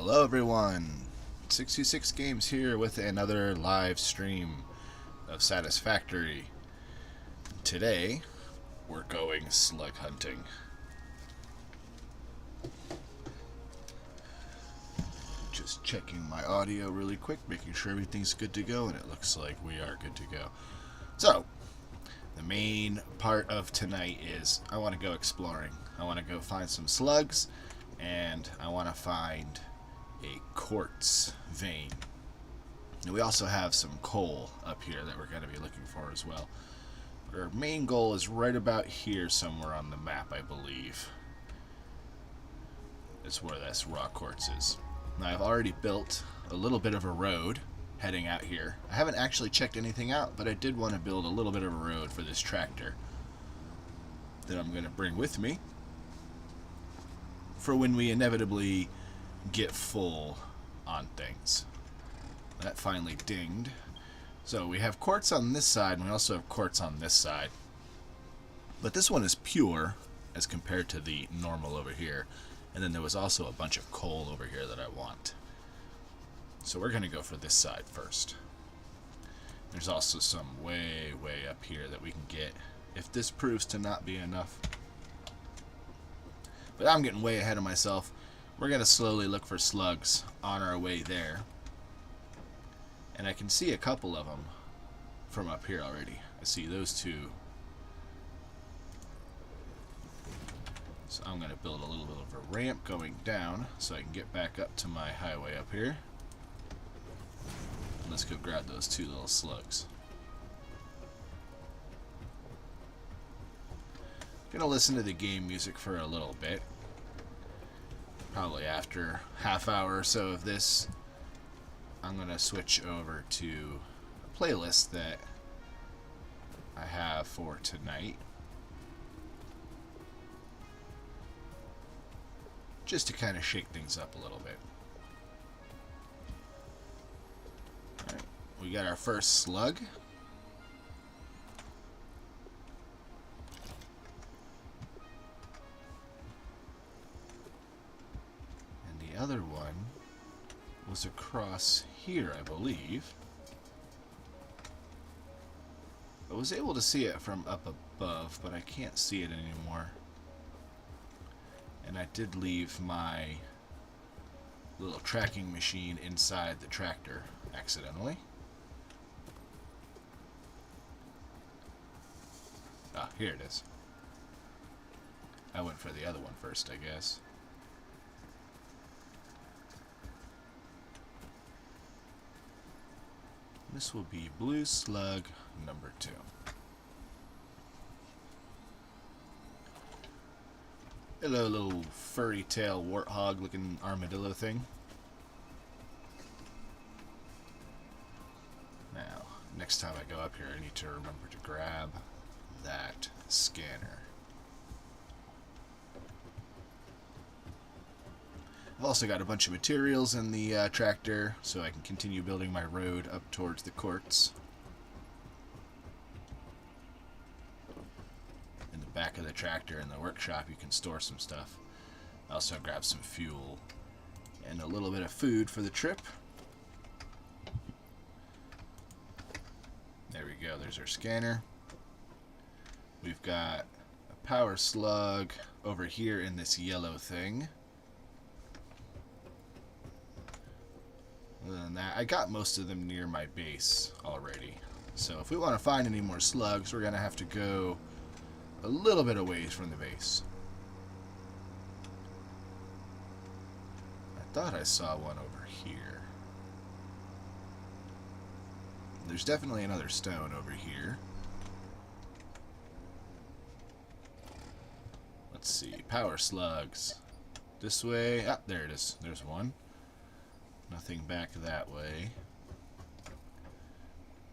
Hello everyone, 66 Games here with another live stream of Satisfactory. Today, we're going slug hunting. Just checking my audio really quick, making sure everything's good to go, and it looks like we are good to go. So, the main part of tonight is I want to go exploring. I want to go find some slugs, and I want to find a quartz vein. And we also have some coal up here that we're going to be looking for as well. Our main goal is right about here somewhere on the map, I believe. It's where this raw quartz is. Now, I've already built a little bit of a road heading out here. I haven't actually checked anything out, but I did want to build a little bit of a road for this tractor that I'm going to bring with me for when we inevitably get full on things. That finally dinged. So we have quartz on this side, and we also have quartz on this side. But this one is pure as compared to the normal over here. And then there was also a bunch of coal over here that I want. So we're going to go for this side first. There's also some way up here that we can get if this proves to not be enough. But I'm getting way ahead of myself. We're going to slowly look for slugs on our way there. And I can see a couple of them from up here already. I see those two. So I'm going to build a little bit of a ramp going down so I can get back up to my highway up here. And let's go grab those two little slugs. I'm going to listen to the game music for a little bit. Probably after half hour or so of this, I'm going to switch over to a playlist that I have for tonight. Just to kind of shake things up a little bit. Alright, we got our first slug. And the other one was across here, I believe. I was able to see it from up above, but I can't see it anymore. And I did leave my little tracking machine inside the tractor accidentally. Ah, here it is. I went for the other one first, I guess. This will be blue slug number 2. Hello, little furry tail warthog looking armadillo thing. Now, next time I go up here, I need to remember to grab that scanner. I've also got a bunch of materials in the tractor, so I can continue building my road up towards the quartz. In the back of the tractor in the workshop, you can store some stuff. I also grab some fuel and a little bit of food for the trip. There we go, there's our scanner. We've got a power slug over here in this yellow thing. Other than that, I got most of them near my base already. So if we want to find any more slugs, we're going to have to go a little bit away from the base. I thought I saw one over here. There's definitely another stone over here. Let's see. Power slugs. This way. Ah, there it is. There's one. Nothing back that way.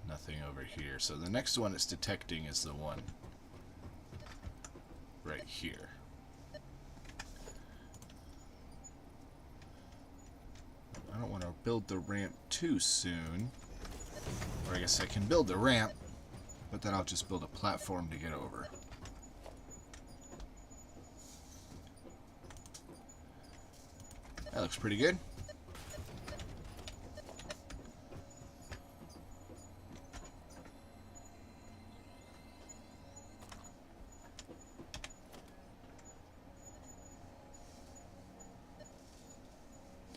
Nothing over here. So the next one it's detecting is the one right here. I don't want to build the ramp too soon. Or I guess I can build the ramp, but then I'll just build a platform to get over. That looks pretty good.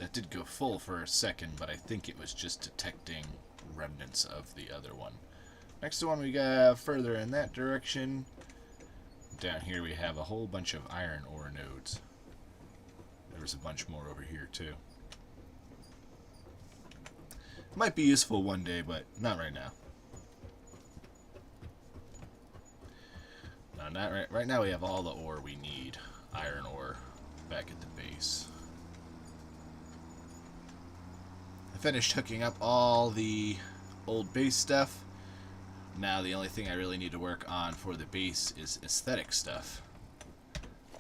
That did go full for a second, but I think it was just detecting remnants of the other one. Next one we got further in that direction. Down here we have a whole bunch of iron ore nodes. There's a bunch more over here too. Might be useful one day, but not right now. No, not right. Right now we have all the ore we need. Iron ore back at the base. I finished hooking up all the old base stuff. Now the only thing I really need to work on for the base is aesthetic stuff.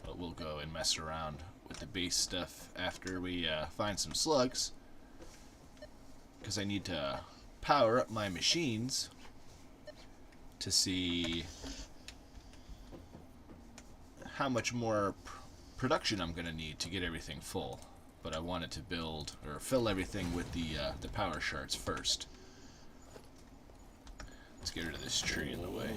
But we'll go and mess around with the base stuff after we find some slugs. Because I need to power up my machines to see how much more production I'm going to need to get everything full. But I wanted to build or fill everything with the power shards first. Let's get rid of this tree in the way.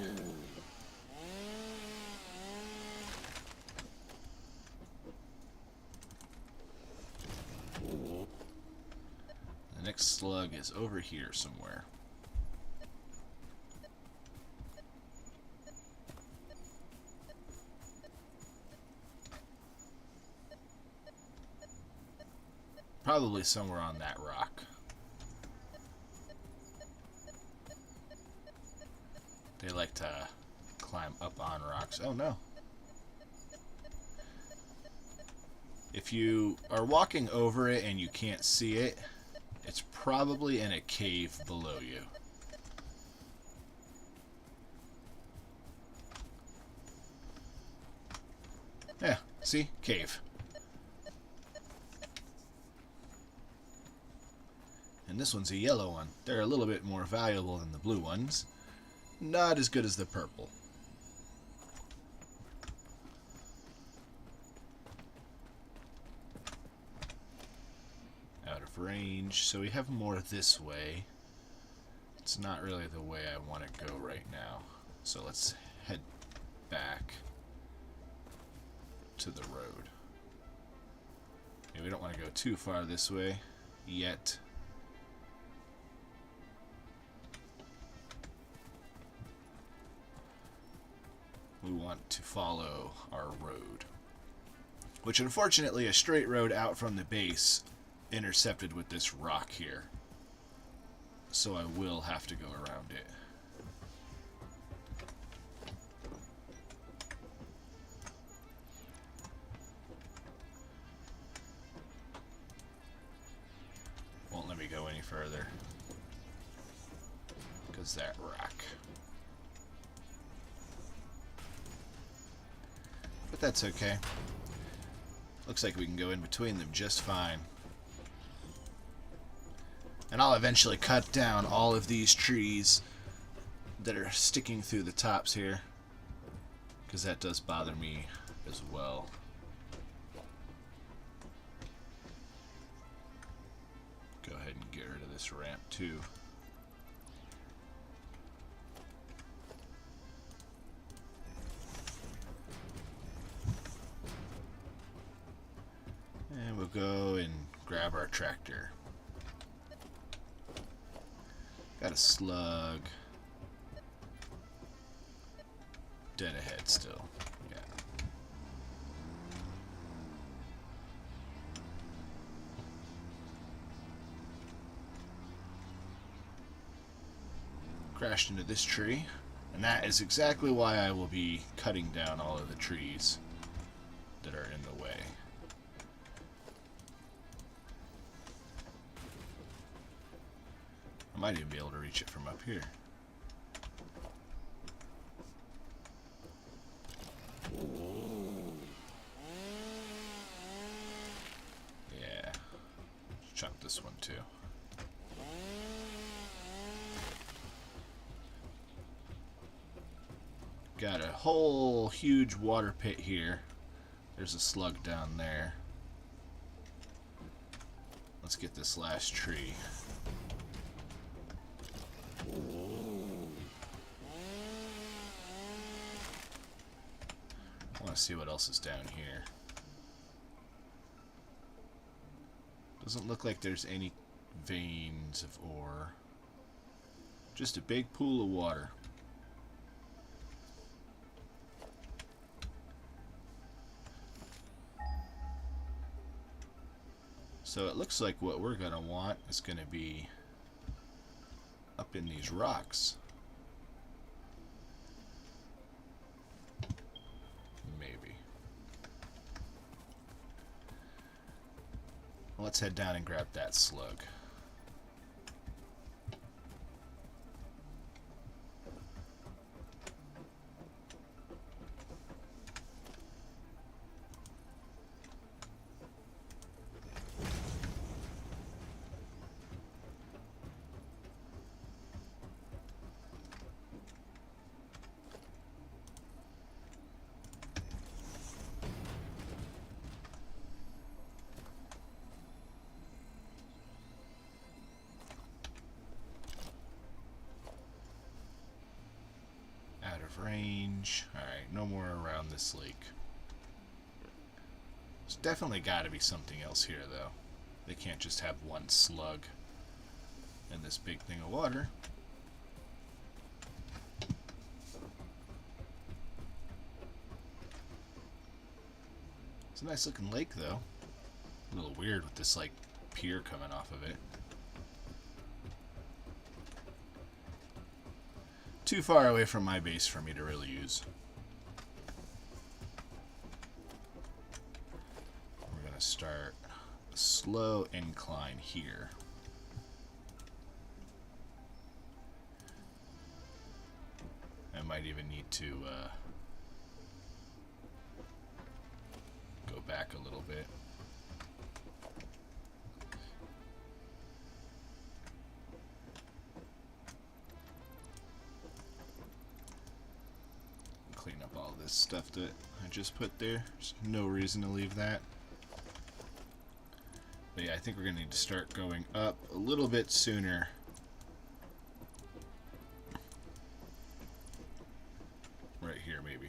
The next slug is over here somewhere. Probably somewhere on that rock. They like to climb up on rocks. Oh no. If you are walking over it and you can't see it, it's probably in a cave below you. Yeah, see? Cave. And this one's a yellow one. They're a little bit more valuable than the blue ones. Not as good as the purple. Out of range. So we have more this way. It's not really the way I want to go right now. So let's head back to the road. Yeah, we don't want to go too far this way yet. We want to follow our road, which unfortunately a straight road out from the base intercepted with this rock here, so I will have to go around it. Won't let me go any further because that rock. But that's okay. Looks like we can go in between them just fine. And I'll eventually cut down all of these trees that are sticking through the tops here, because that does bother me as well. Go ahead and get rid of this ramp too. And we'll go and grab our tractor. Got a slug. Dead ahead still. Yeah. Crashed into this tree. And that is exactly why I will be cutting down all of the trees that are in the way. I might even be able to reach it from up here. Yeah. Let's chop this one too. Got a whole huge water pit here. There's a slug down there. Let's get this last tree. I want to see what else is down here. Doesn't look like there's any veins of ore. Just a big pool of water. So it looks like what we're going to want is going to be up in these rocks. Maybe. Let's head down and grab that slug. Range. Alright, no more around this lake. There's definitely got to be something else here, though. They can't just have one slug in this big thing of water. It's a nice looking lake, though. A little weird with this, like, pier coming off of it. Too far away from my base for me to really use. We're going to start a slow incline here. I might even need to go back a little bit. Clean up all this stuff that I just put there. There's no reason to leave that. But yeah, I think we're going to need to start going up a little bit sooner. Right here, maybe.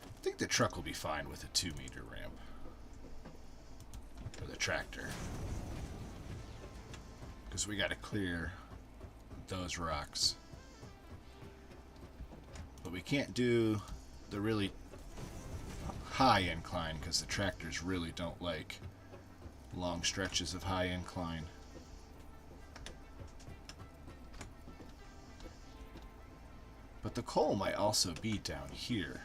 I think the truck will be fine with a 2-meter ramp. For the tractor. Because we got to clear those rocks. But we can't do the really high incline because the tractors really don't like long stretches of high incline. But the coal might also be down here.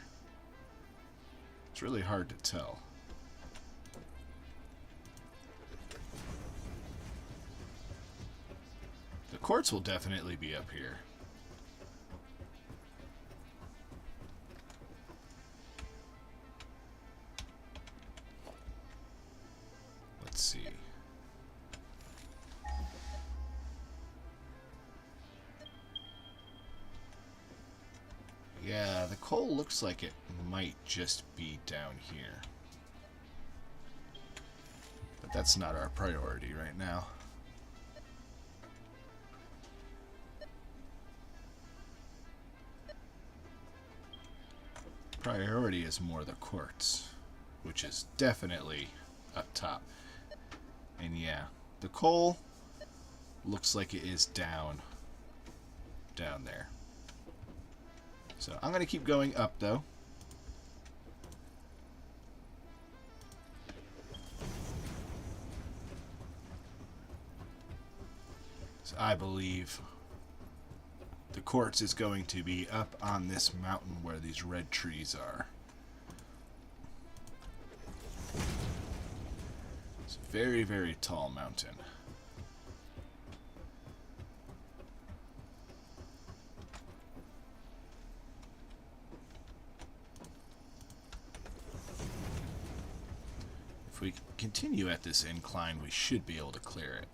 It's really hard to tell. The quartz will definitely be up here. Let's see. Yeah, the coal looks like it might just be down here. But that's not our priority right now. Priority is more the quartz, which is definitely up top. And yeah, the coal looks like it is down there. So I'm going to keep going up, though. So I believe the quartz is going to be up on this mountain where these red trees are. It's a very, very tall mountain. If we continue at this incline, we should be able to clear it.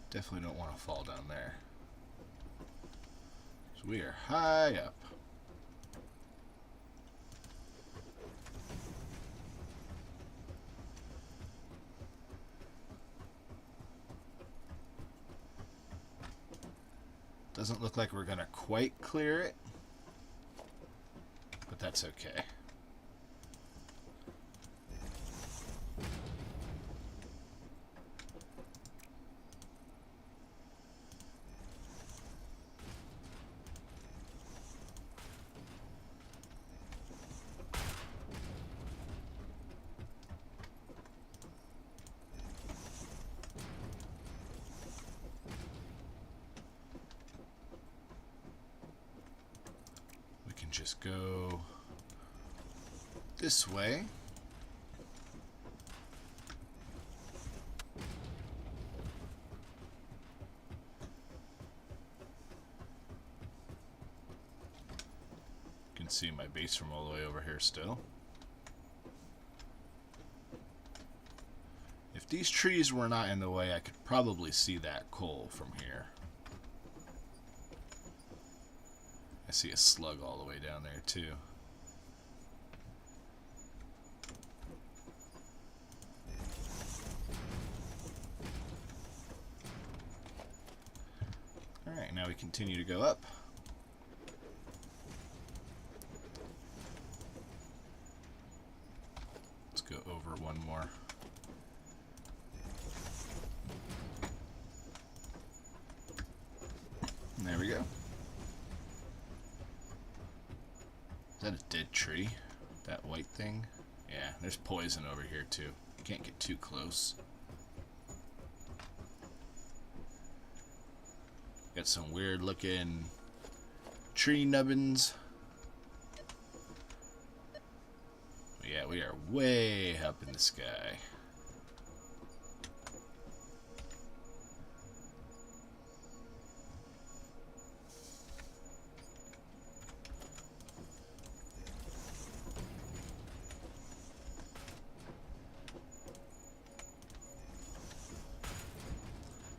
Definitely don't want to fall down there. So we are high up. Doesn't look like we're going to quite clear it, but that's okay. Just go this way. You can see my base from all the way over here still. If these trees were not in the way, I could probably see that coal from here. I see a slug all the way down there too. Alright, now we continue to go up. Let's go over one more. And there we go. Is that a dead tree? That white thing? Yeah, there's poison over here too. You can't get too close. Got some weird looking tree nubbins. But yeah, we are way up in the sky.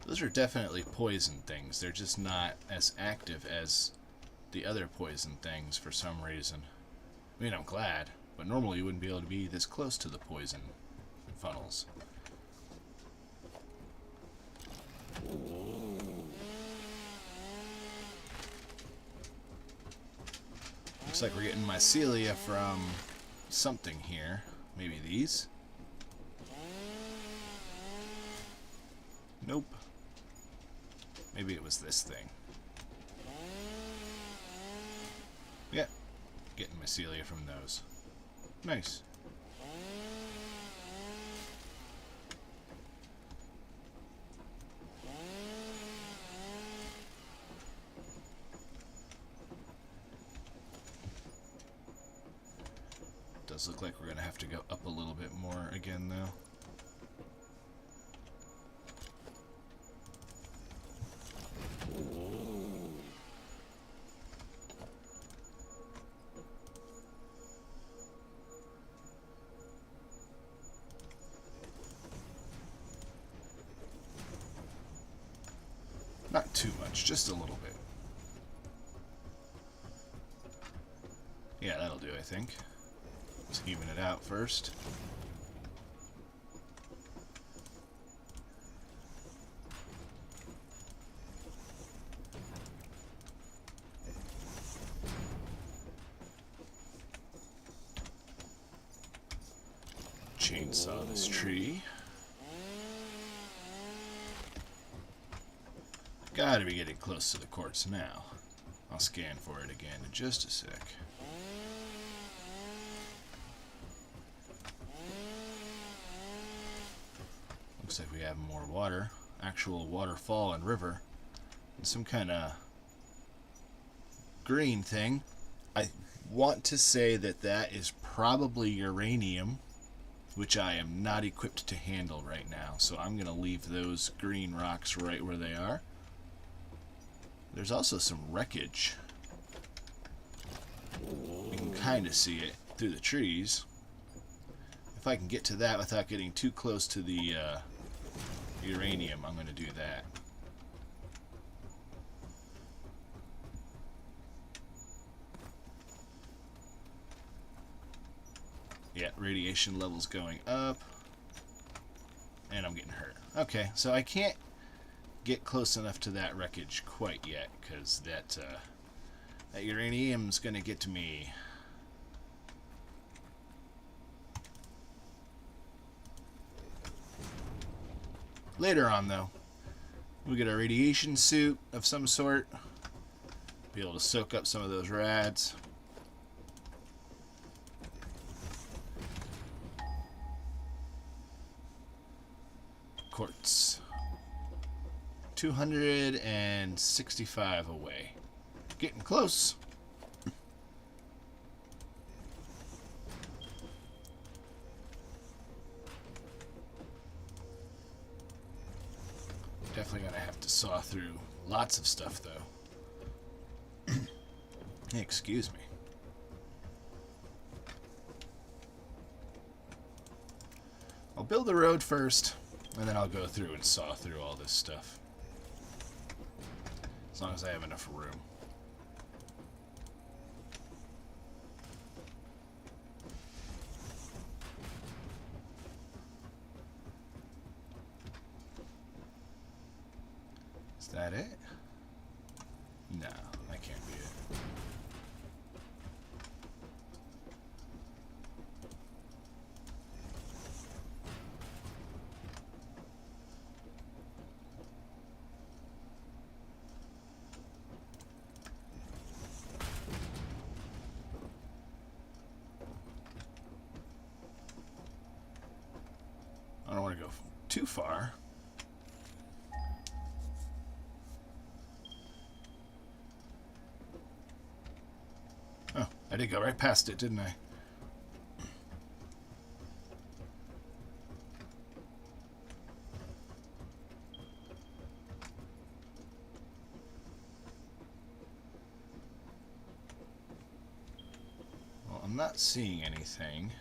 Those are definitely poison things. They're just not as active as the other poison things for some reason. I mean, I'm glad, but normally you wouldn't be able to be this close to the poison funnels. Looks like we're getting mycelia from something here. Maybe these? Nope. Maybe it was this thing. Yeah, getting mycelia from those. Nice. Does look like we're going to have to go up a little bit more again, though. Not too much, just a little bit. Yeah, that'll do, I think. Let's even it out first. Chainsaw this tree. Gotta be getting close to the quartz now. I'll scan for it again in just a sec. Looks like we have more water. Actual waterfall and river. And some kind of green thing. I want to say that that is probably uranium, which I am not equipped to handle right now. So I'm going to leave those green rocks right where they are. There's also some wreckage. You can kind of see it through the trees. If I can get to that without getting too close to the uranium, I'm going to do that. Yeah, radiation levels going up. And I'm getting hurt. Okay, so I can't get close enough to that wreckage quite yet, because that uranium's gonna get to me. Later on, though, we'll get a radiation suit of some sort. Be able to soak up some of those rads. Quartz. 265 away. Getting close. Definitely gonna have to saw through lots of stuff, though. Hey, excuse me. I'll build the road first, and then I'll go through and saw through all this stuff. As long as I have enough room. Is that it? No, that can't be it. I don't want to go too far. Oh, I did go right past it, didn't I? Well, I'm not seeing anything.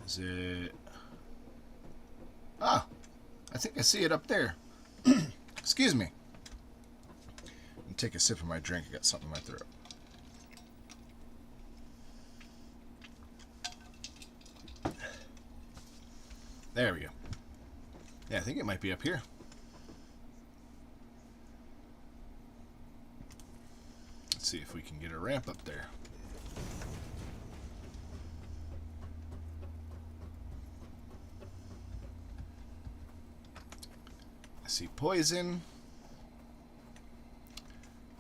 Is it... Ah! I think I see it up there. Excuse me. Let me take a sip of my drink. I got something in my throat. There we go. Yeah, I think it might be up here. Let's see if we can get a ramp up there. I see poison.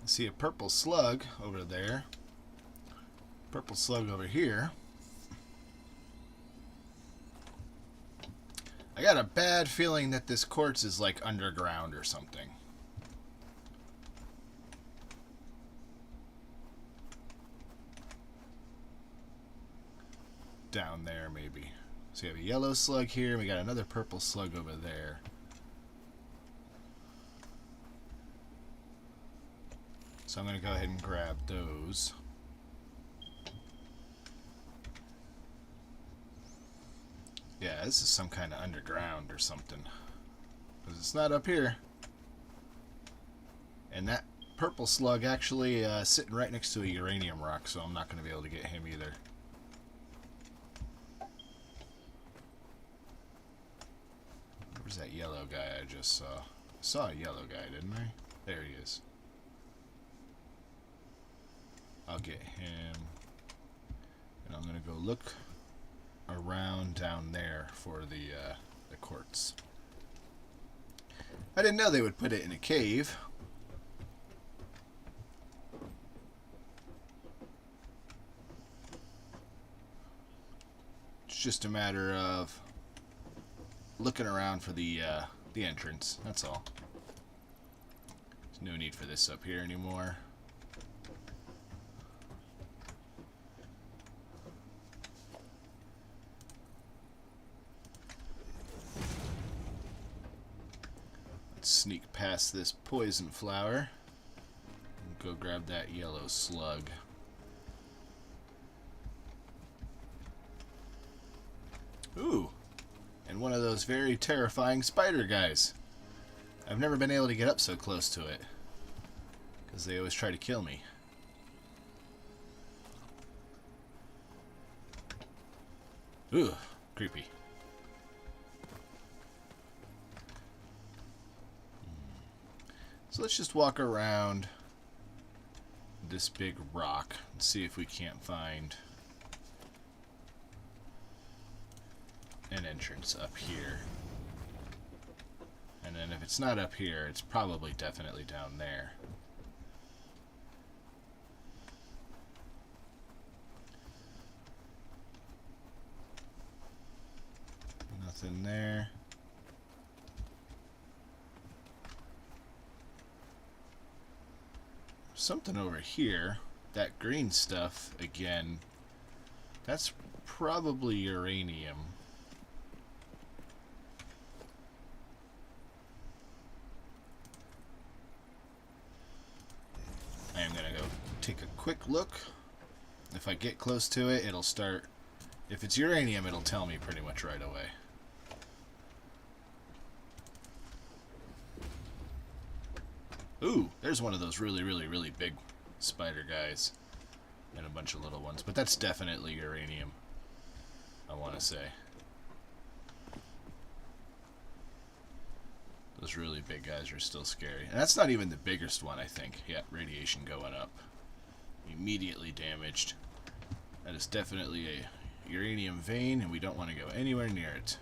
I see a purple slug over there. Purple slug over here. I got a bad feeling that this quartz is like underground or something. Down there, maybe. So you have a yellow slug here, and we got another purple slug over there. So I'm going to go ahead and grab those. Yeah, this is some kind of underground or something. Because it's not up here. And that purple slug actually sitting right next to a uranium rock, so I'm not going to be able to get him either. Where's that yellow guy I just saw? I saw a yellow guy, didn't I? There he is. I'll get him. And I'm going to go look around down there for the quartz. I didn't know they would put it in a cave. It's just a matter of looking around for the entrance. That's all. There's no need for this up here anymore. Sneak past this poison flower and go grab that yellow slug. Ooh, and one of those very terrifying spider guys. I've never been able to get up so close to it because they always try to kill me. Ooh, creepy. So let's just walk around this big rock and see if we can't find an entrance up here. And then if it's not up here, it's probably definitely down there. Nothing there. Something over here. That green stuff, again, that's probably uranium. I am going to go take a quick look. If I get close to it, it'll start. If it's uranium, it'll tell me pretty much right away. Ooh, there's one of those really, really, really big spider guys. And a bunch of little ones. But that's definitely uranium, I want to say. Those really big guys are still scary. And that's not even the biggest one, I think. Yeah, radiation going up. Immediately damaged. That is definitely a uranium vein, and we don't want to go anywhere near it.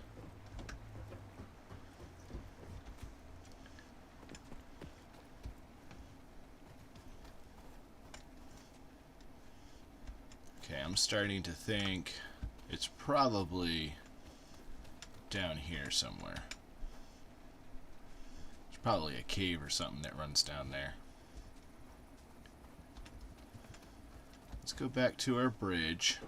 Okay, I'm starting to think it's probably down here somewhere. There's probably a cave or something that runs down there. Let's go back to our bridge.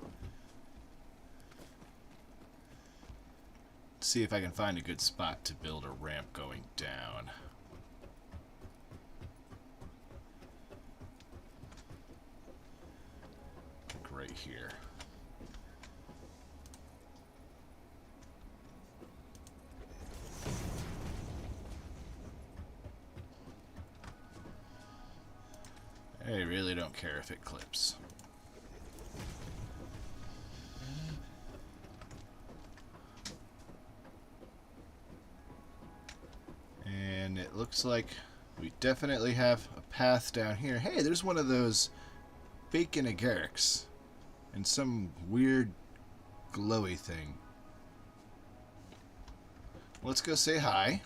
See if I can find a good spot to build a ramp going down. Right here. I really don't care if it clips. And it looks like we definitely have a path down here. Hey, there's one of those bacon agarics. And some weird glowy thing. Let's go say hi.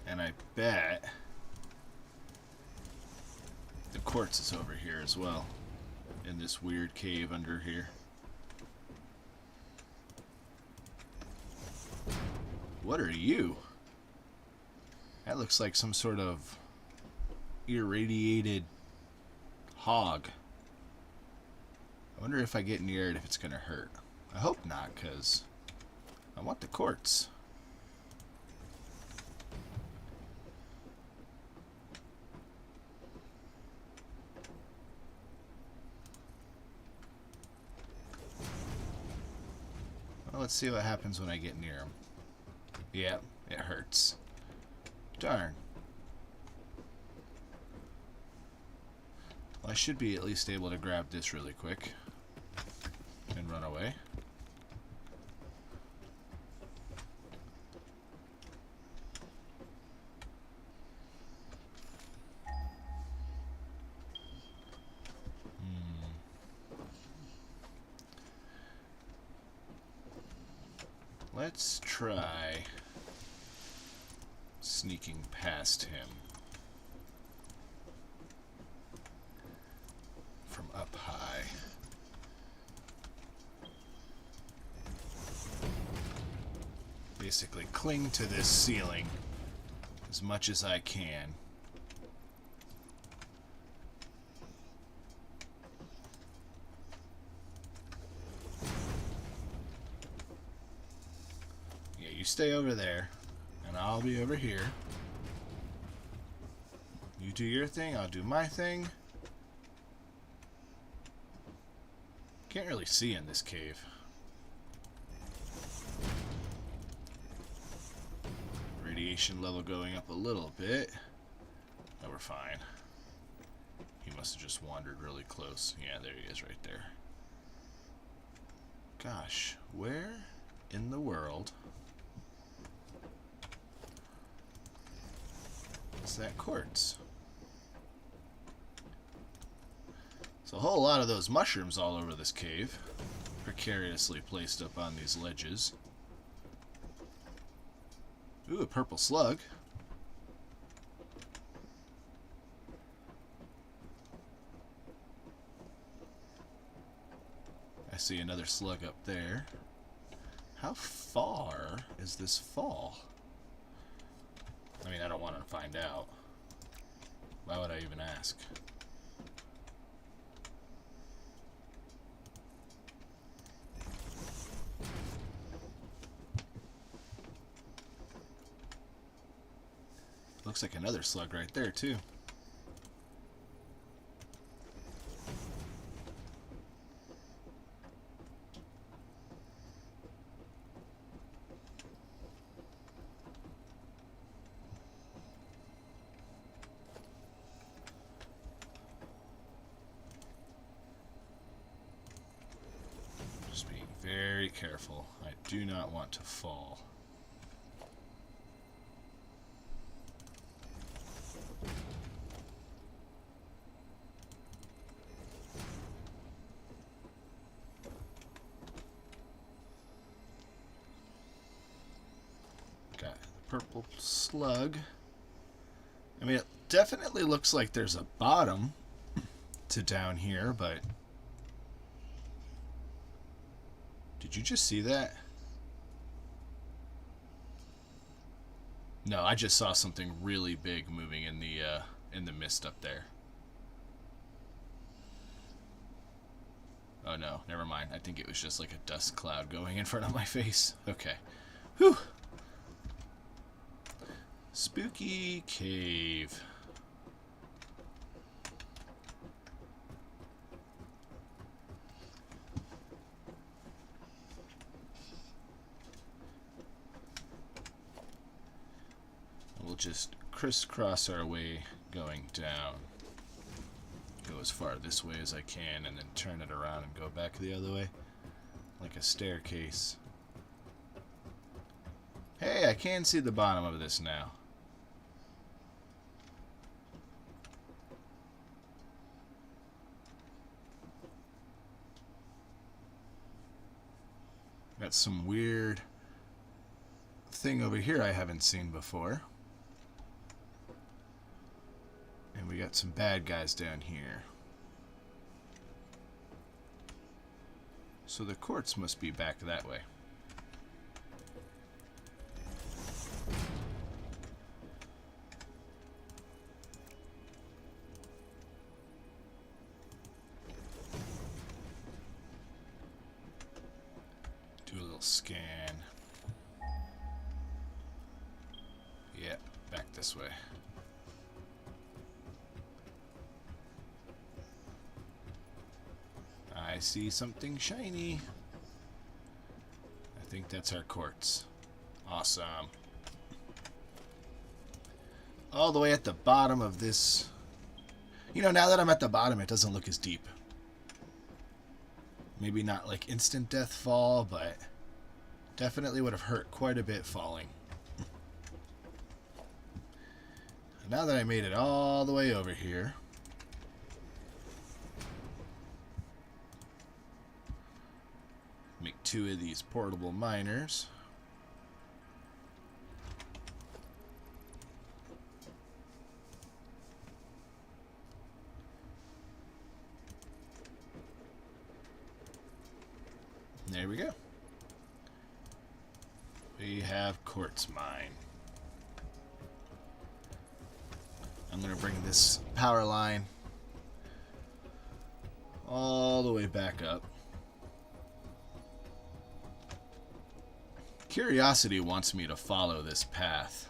And I bet the quartz is over here as well. In this weird cave under here. What are you? That looks like some sort of irradiated hog. I wonder if I get near it if it's going to hurt. I hope not, because I want the quartz. Well, let's see what happens when I get near him. Yeah, it hurts. Darn. Well, I should be at least able to grab this really quick and run away. Let's try sneaking past him from up high. Basically cling to this ceiling as much as I can. Yeah, you stay over there, and I'll be over here. You do your thing, I'll do my thing. Can't really see in this cave. Radiation level going up a little bit. No, we're fine. He must have just wandered really close. Yeah, there he is right there. Gosh, where in the world is that quartz? So a whole lot of those mushrooms all over this cave, precariously placed up on these ledges. Ooh, a purple slug. I see another slug up there. How far is this fall? I mean, I don't want to find out. Why would I even ask? Looks like another slug right there, too. Just being very careful. I do not want to fall. Purple slug. I mean, it definitely looks like there's a bottom to down here, but did you just see that? No, I just saw something really big moving in the mist up there. Oh no, never mind. I think it was just like a dust cloud going in front of my face. Okay. Whew. Spooky cave. We'll just crisscross our way going down. Go as far this way as I can and then turn it around and go back the other way. Like a staircase. Hey, I can see the bottom of this now. Got some weird thing over here I haven't seen before. And we got some bad guys down here. So the quartz must be back that way. Do a little scan. Yeah, back this way. I see something shiny. I think that's our quartz. Awesome. All the way at the bottom of this. You know, now that I'm at the bottom, it doesn't look as deep. Maybe not like instant death fall, but definitely would have hurt quite a bit falling. Now that I made it all the way over here, make 2 of these portable miners. There we go. We have quartz mine. I'm going to bring this power line all the way back up. Curiosity wants me to follow this path.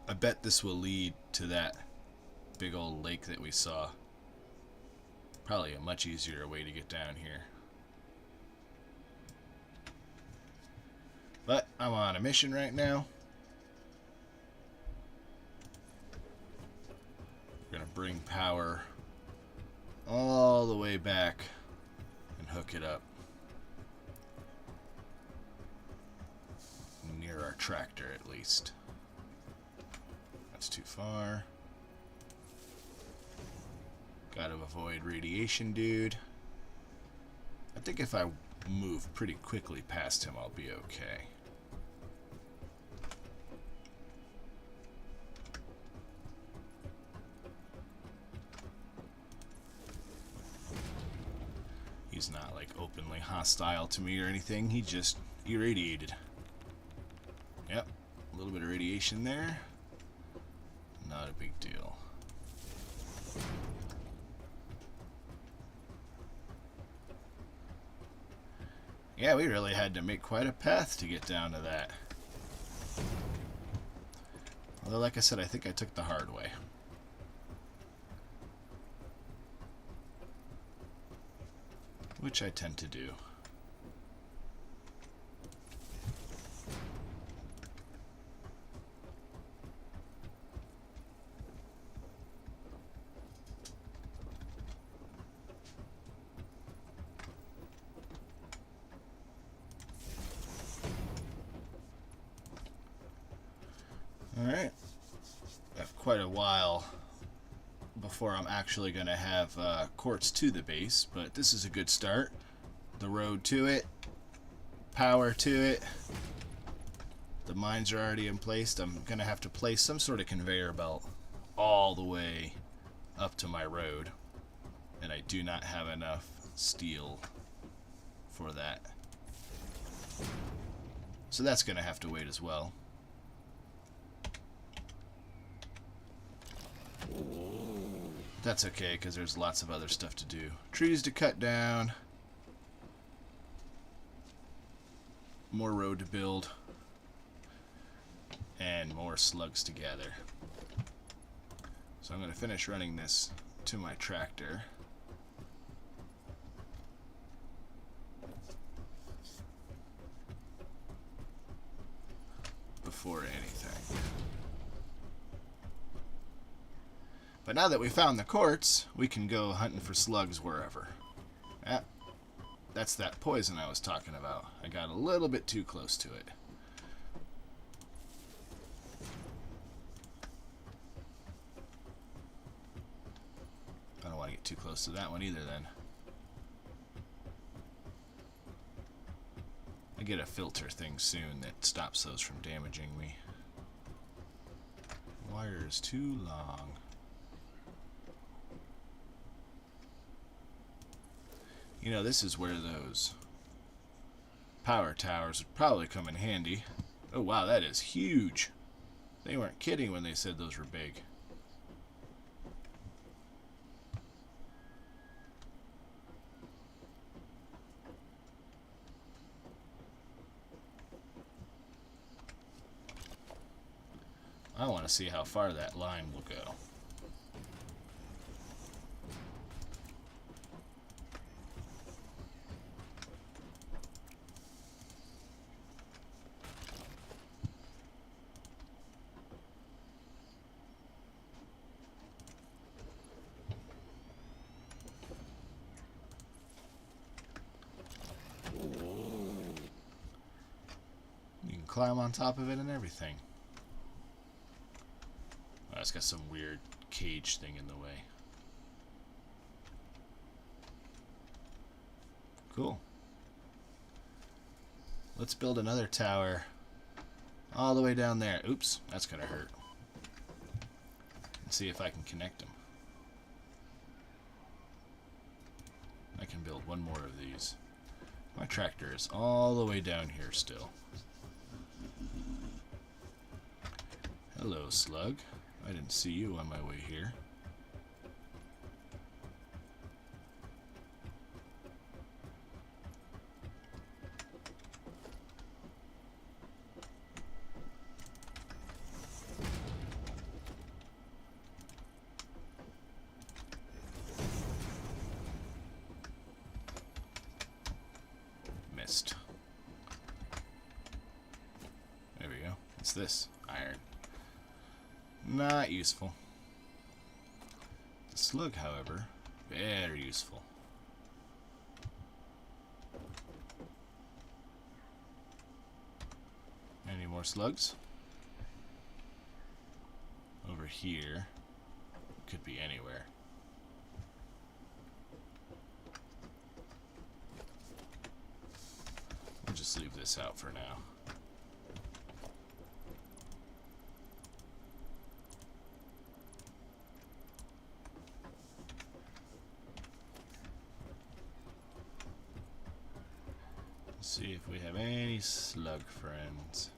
I bet this will lead to that big old lake that we saw. Probably a much easier way to get down here. But I'm on a mission right now. We're going to bring power all the way back and hook it up near our tractor at least. That's too far. Gotta avoid radiation, dude. I think if I move pretty quickly past him, I'll be okay. He's not like openly hostile to me or anything. He just irradiated. Yep, a little bit of radiation there. Not a big deal. Yeah, we really had to make quite a path to get down to that. Although, like I said, I think I took the hard way. Which I tend to do. Alright. I have quite a while before I'm actually going to have quartz to the base, but this is a good start. The road to it, power to it, the mines are already in place. I'm going to have to place some sort of conveyor belt all the way up to my road, and I do not have enough steel for that. So that's going to have to wait as well. That's okay, because there's lots of other stuff to do. Trees to cut down. More road to build. And more slugs to gather. So I'm going to finish running this to my tractor. Before anything. But now that we found the quartz, we can go hunting for slugs wherever. That's that poison I was talking about. I got a little bit too close to it. I don't want to get too close to that one either then. I get a filter thing soon that stops those from damaging me. Wire is too long. You know, this is where those power towers would probably come in handy. Oh wow, that is huge. They weren't kidding when they said those were big. I want to see how far that line will go. Climb on top of it and everything. Oh, it's got some weird cage thing in the way. Cool. Let's build another tower all the way down there. Oops, that's gonna hurt. Let's see if I can connect them. I can build one more of these. My tractor is all the way down here still. Hello, Slug. I didn't see you on my way here. Missed. There we go. What's this? Iron. Not useful. The slug, however, Very useful. Any more slugs? Over here. Could be anywhere. We'll just leave this out for now. Let's see if we have any slug friends.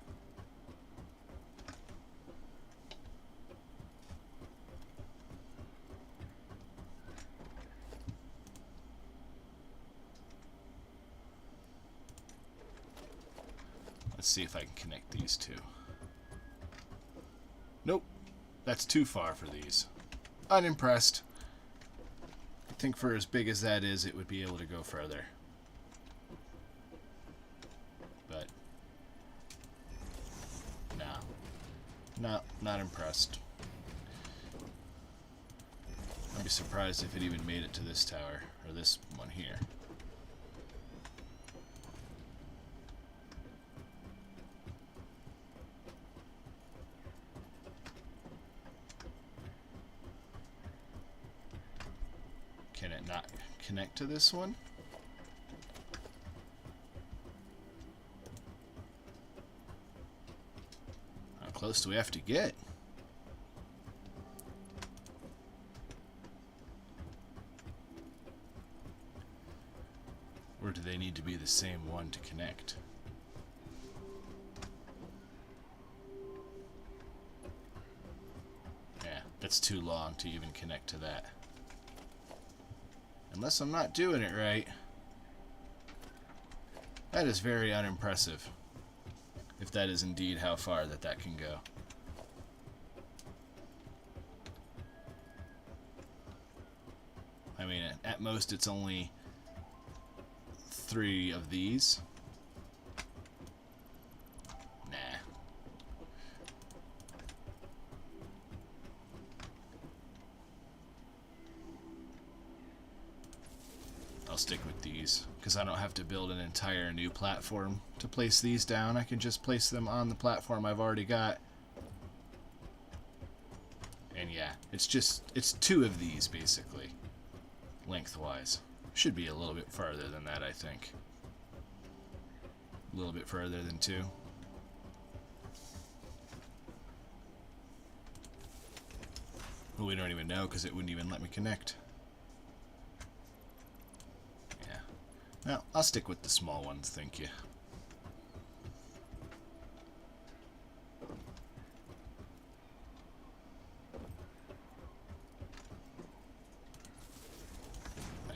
Let's see if I can connect these two. Nope. That's too far for these. Unimpressed. I think for as big as that is, it would be able to go further. But no. Not impressed. I'd be surprised if it even made it to this tower, or this one here. Can it not connect to this one? How close do we have to get? Or do they need to be the same one to connect? Yeah, that's too long to even connect to that. Unless I'm not doing it right. That is very unimpressive. If that is indeed how far that can go. I mean, at most it's only 3 of these. Nah. I'll stick with these, because I don't have to build an entire new platform to place these down. I can just place them on the platform I've already got. And yeah, it's 2 of these, basically, lengthwise. Should be a little bit farther than that, I think. A little bit further than 2. Well, we don't even know, because it wouldn't even let me connect. No, I'll stick with the small ones, thank you.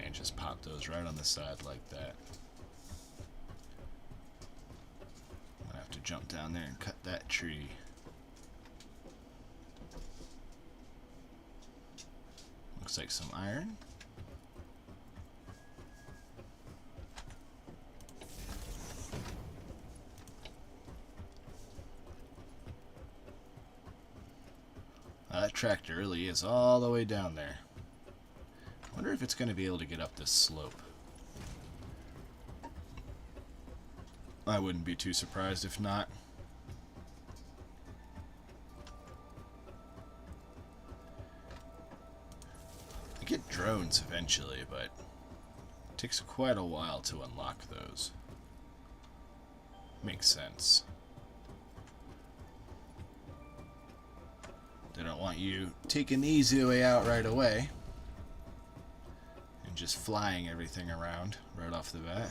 And just pop those right on the side like that. I'm gonna have to jump down there and cut that tree. Looks like some iron. That tractor really is all the way down there. I wonder if it's going to be able to get up this slope. I wouldn't be too surprised if not. I get drones eventually, but it takes quite a while to unlock those. Makes sense. They don't want you taking the easy way out right away and just flying everything around right off the bat.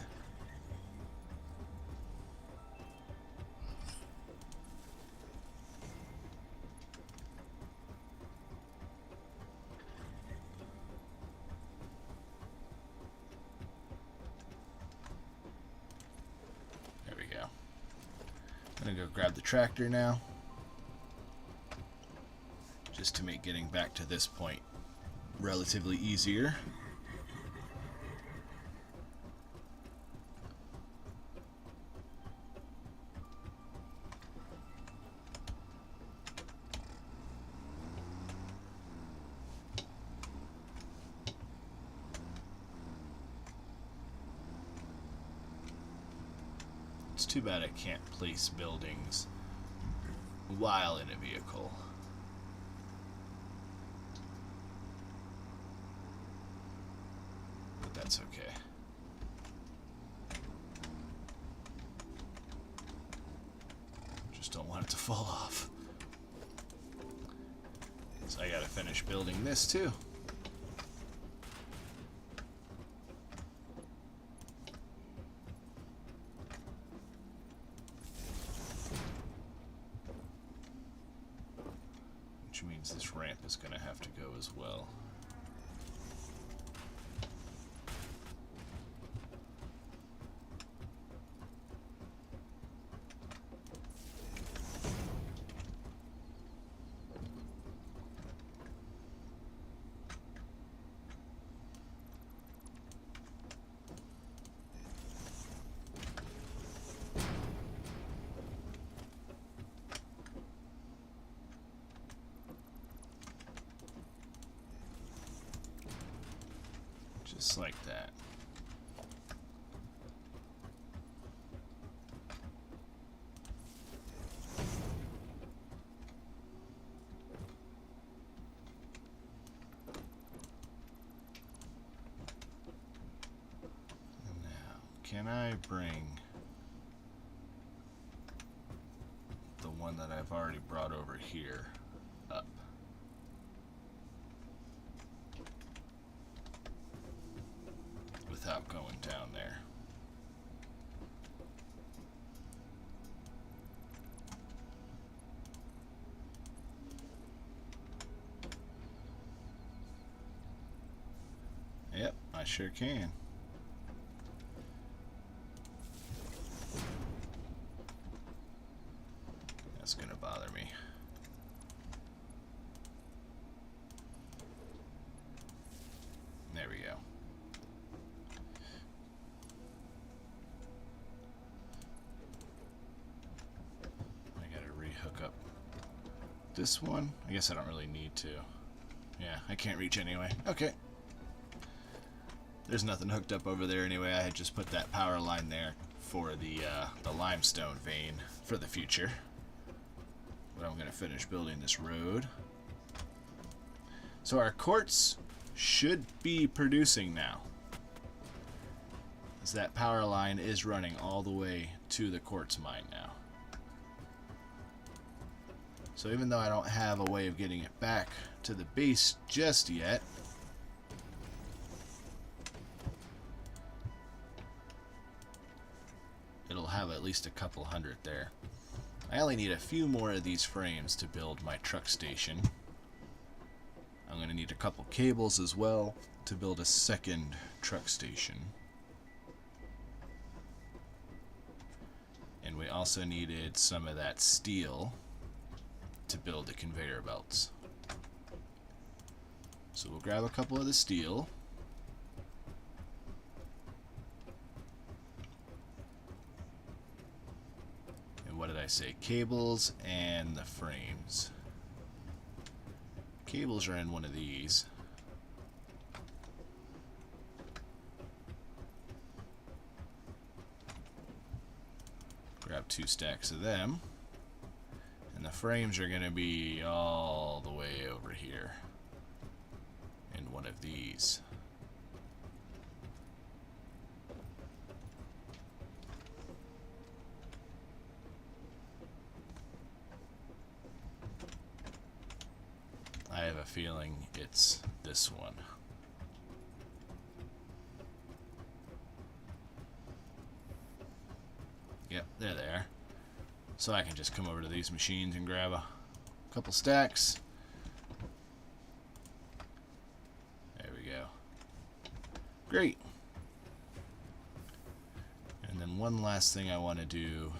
There we go. I'm gonna go grab the tractor now, just to make getting back to this point relatively easier. It's too bad I can't place buildings while in a vehicle. But that's okay. Just don't want it to fall off. So I gotta finish building this too. Which means this ramp is gonna have to go as well. Just like that. And now, can I bring the one that I've already brought over here up? Without going down there. Yep, I sure can. That's gonna bother me. There we go. Hook up this one. I guess I don't really need to. Yeah, I can't reach anyway. Okay. There's nothing hooked up over there anyway. I had just put that power line there for the limestone vein for the future. But I'm going to finish building this road. So our quartz should be producing now, as that power line is running all the way to the quartz mine now. So even though I don't have a way of getting it back to the base just yet, it'll have at least a couple hundred there. I only need a few more of these frames to build my truck station. I'm going to need a couple cables as well to build a second truck station. And we also needed some of that steel to build the conveyor belts. So we'll grab a couple of the steel. And what did I say? Cables and the frames. Cables are in one of these. Grab 2 stacks of them. And the frames are going to be all the way over here in one of these. I have a feeling it's this one. Yep, there they are. So I can just come over to these machines and grab a couple stacks. There we go. Great. And then one last thing I want to do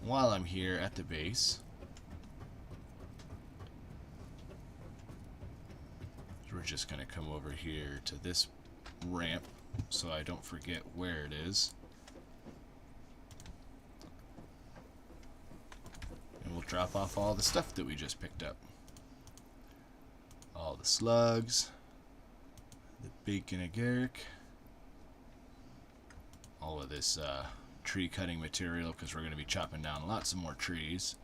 while I'm here at the base. We're just going to come over here to this ramp so I don't forget where it is. And we'll drop off all the stuff that we just picked up. All the slugs, the bacon agaric, all of this tree cutting material because we're going to be chopping down lots of more trees.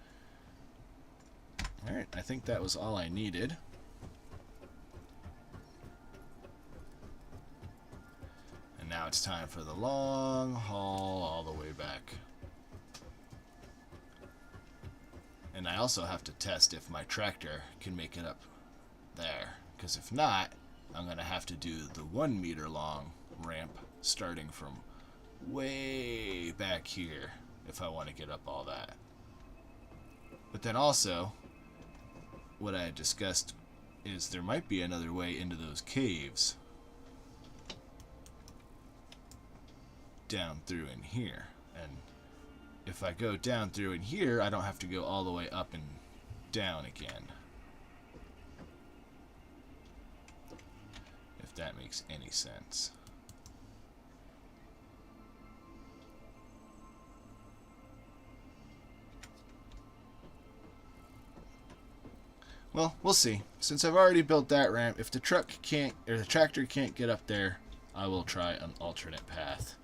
Alright, I think that was all I needed. And now it's time for the long haul all the way back. And I also have to test if my tractor can make it up there. Because if not, I'm going to have to do the 1 meter long ramp starting from way back here if I want to get up all that. But then also, what I had discussed is there might be another way into those caves down through in here. And if I go down through in here, I don't have to go all the way up and down again. If that makes any sense. Well, we'll see. Since I've already built that ramp, if the truck can't, or the tractor can't get up there, I will try an alternate path.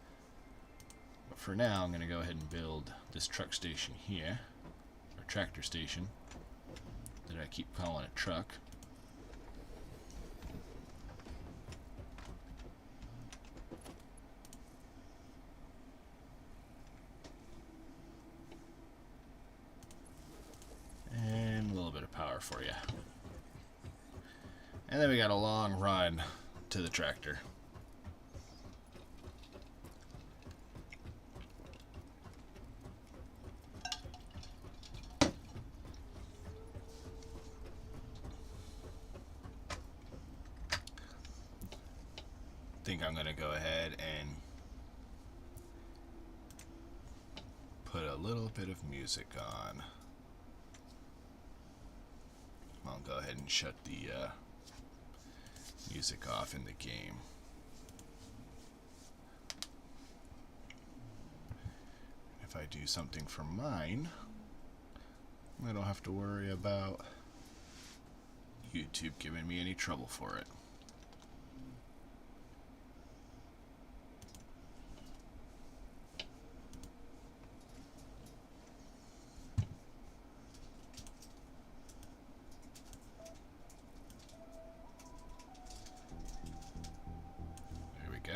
But for now, I'm going to go ahead and build this truck station here, or tractor station, that I keep calling a truck. And a little bit of power for you. And then we got a long run to the tractor. I think I'm going to go ahead and put a little bit of music on. I'll go ahead and shut the music off in the game. If I do something for mine, I don't have to worry about YouTube giving me any trouble for it.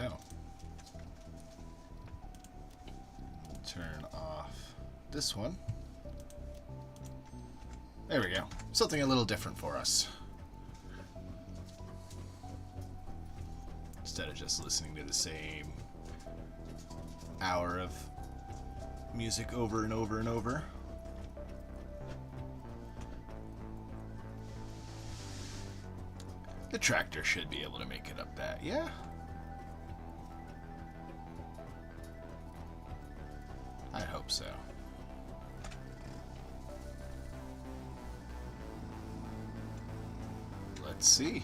Go. Turn off this one. There we go. Something a little different for us. Instead of just listening to the same hour of music over and over and over. The tractor should be able to make it up that, yeah? I hope so. Let's see.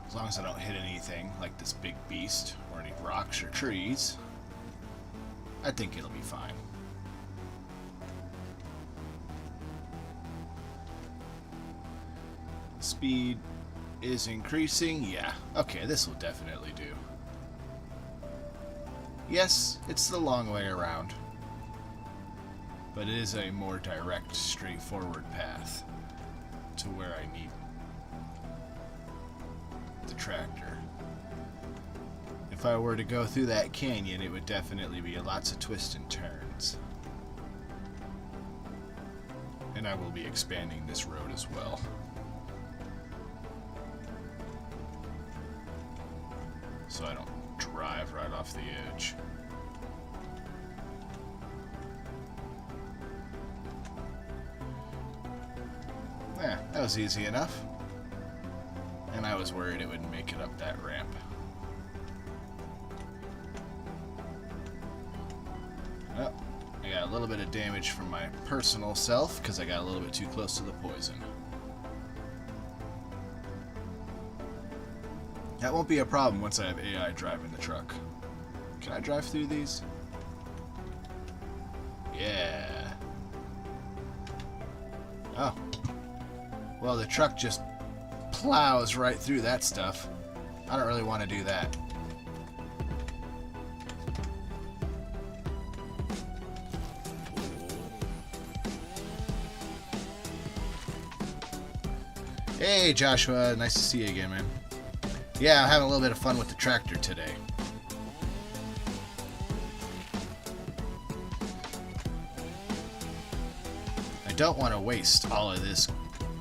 As long as I don't hit anything like this big beast or any rocks or trees, I think it'll be fine. Speed is increasing. Yeah. Okay, this will definitely do. Yes, it's the long way around, but it is a more direct, straightforward path to where I need the tractor. If I were to go through that canyon, it would definitely be lots of twists and turns. And I will be expanding this road as well. So I don't drive right off the edge. Yeah, that was easy enough. And I was worried it wouldn't make it up that ramp. Well, I got a little bit of damage from my personal self because I got a little bit too close to the poison. That won't be a problem once I have AI driving the truck. Can I drive through these? Yeah. Oh. Well, the truck just plows right through that stuff. I don't really want to do that. Hey Joshua, nice to see you again, man. Yeah, I'm having a little bit of fun with the tractor today. I don't want to waste all of this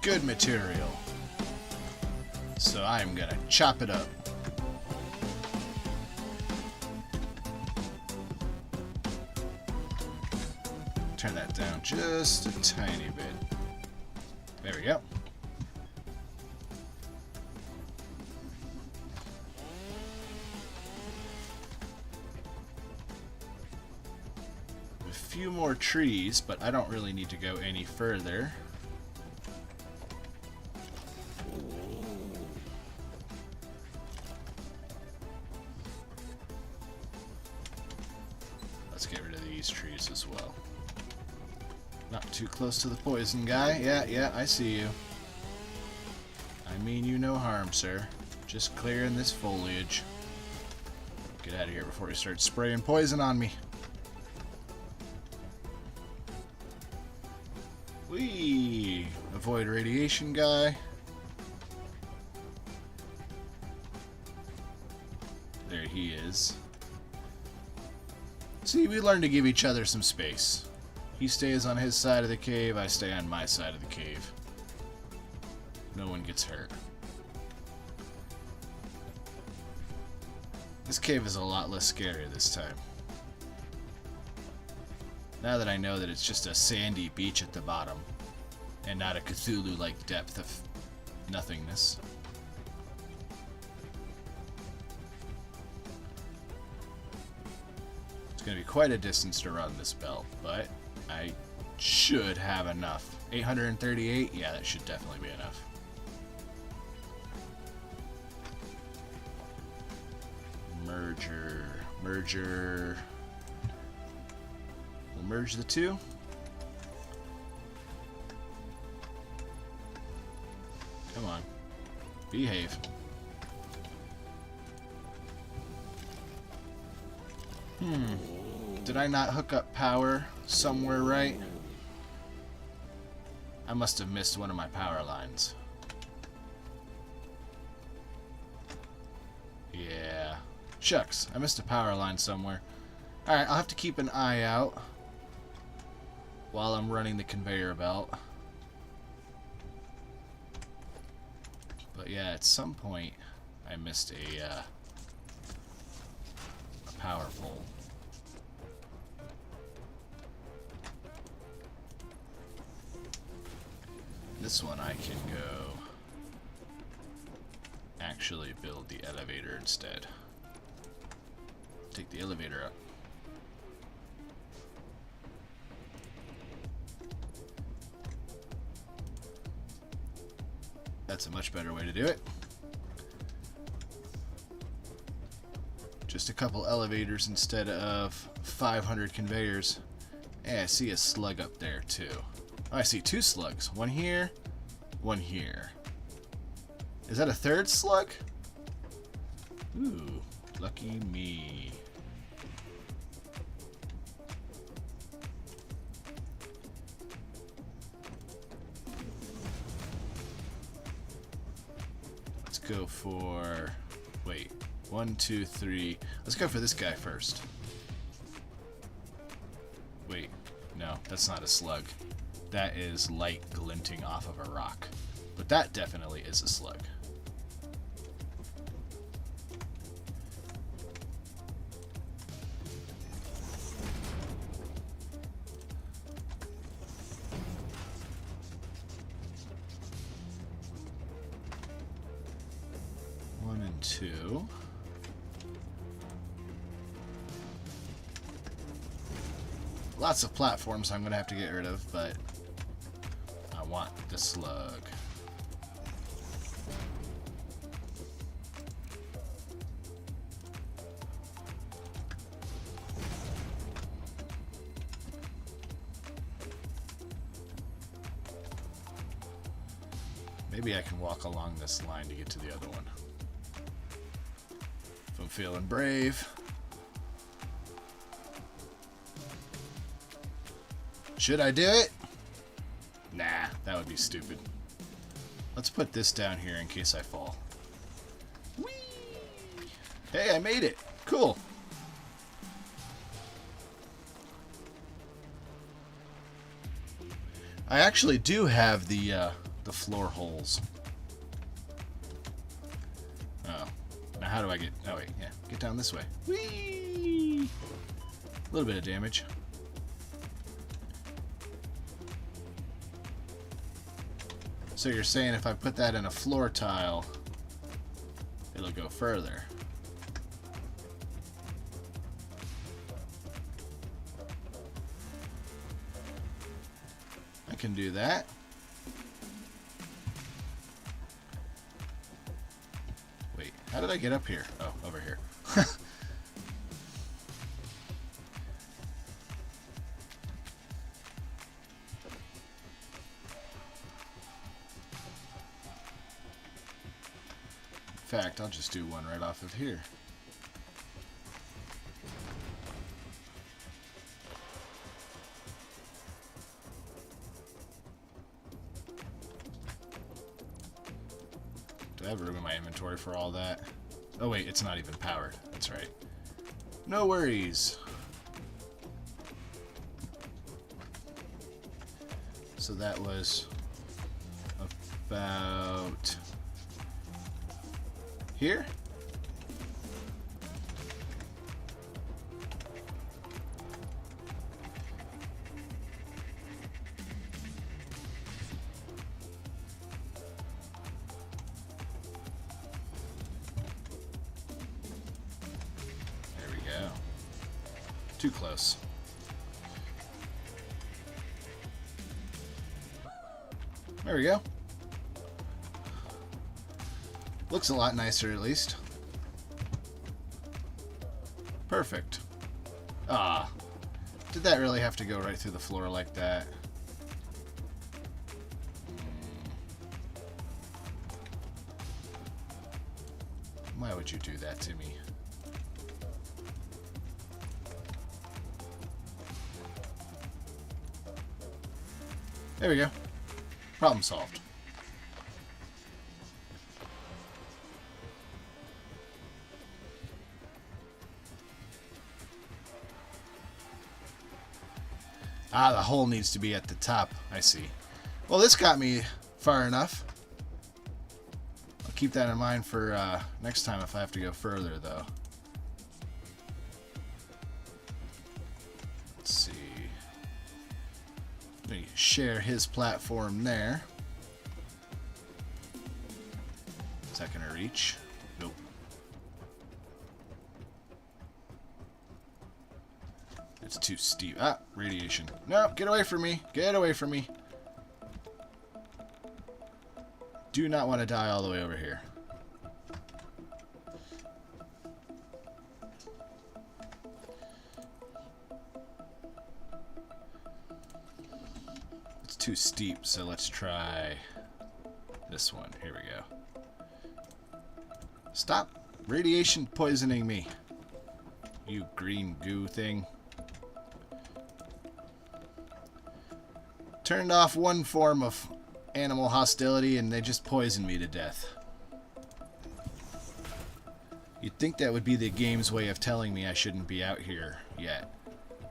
good material, so I'm gonna chop it up. Turn that down just a tiny bit. There we go. A few more trees, but I don't really need to go any further. Let's get rid of these trees as well. Not too close to the poison guy. Yeah, I see you. I mean you no harm, sir. Just clearing this foliage. Get out of here before he starts spraying poison on me. Whee! Avoid radiation guy. There he is. See, we learn to give each other some space. He stays on his side of the cave, I stay on my side of the cave. No one gets hurt. This cave is a lot less scary this time. Now that I know that it's just a sandy beach at the bottom, and not a Cthulhu-like depth of nothingness. It's going to be quite a distance to run this belt, but I should have enough. 838? Yeah, that should definitely be enough. Merger. We'll merge the two. Come on. Behave. Did I not hook up power somewhere right? I must have missed one of my power lines. Yeah. Shucks, I missed a power line somewhere. Alright, I'll have to keep an eye out while I'm running the conveyor belt. But yeah, at some point I missed a power pole. This one I can go actually build the elevator instead. Take the elevator up. That's a much better way to do it. Just a couple elevators instead of 500 conveyors. Hey, I see a slug up there too. Oh, I see two slugs. One here, one here. Is that a third slug? Ooh, lucky me. Let's go for... Wait. 1, 2, 3. Let's go for this guy first. Wait. No, that's not a slug. That is light glinting off of a rock. But that definitely is a slug. One and two. Lots of platforms I'm going to have to get rid of, but I want the slug. Maybe I can walk along this line to get to the other one. If I'm feeling brave. Should I do it? Nah, that would be stupid. Let's put this down here in case I fall. Whee! Hey, I made it. Cool. I actually do have the floor holes. Oh. Now how do I get... Oh, wait. Yeah. Get down this way. Whee! A little bit of damage. So you're saying if I put that in a floor tile, it'll go further. I can do that. Wait, how did I get up here? Oh, over here. In fact, I'll just do one right off of here. Do I have room in my inventory for all that? Oh wait, it's not even powered. That's right. No worries. So that was about... here? There we go. Too close. There we go. Looks a lot nicer, at least. Perfect. Ah. Did that really have to go right through the floor like that? Why would you do that to me? There we go. Problem solved. Ah, the hole needs to be at the top. I see. Well, this got me far enough. I'll keep that in mind for next time if I have to go further, though. Let's see. Let me share his platform there. Is that going to reach? Nope. It's too steep. Ah, radiation. No, get away from me. Get away from me. Do not want to die all the way over here. It's too steep, so let's try this one. Here we go. Stop radiation poisoning me, you green goo thing. Turned off one form of animal hostility and they just poisoned me to death. You'd think that would be the game's way of telling me I shouldn't be out here yet.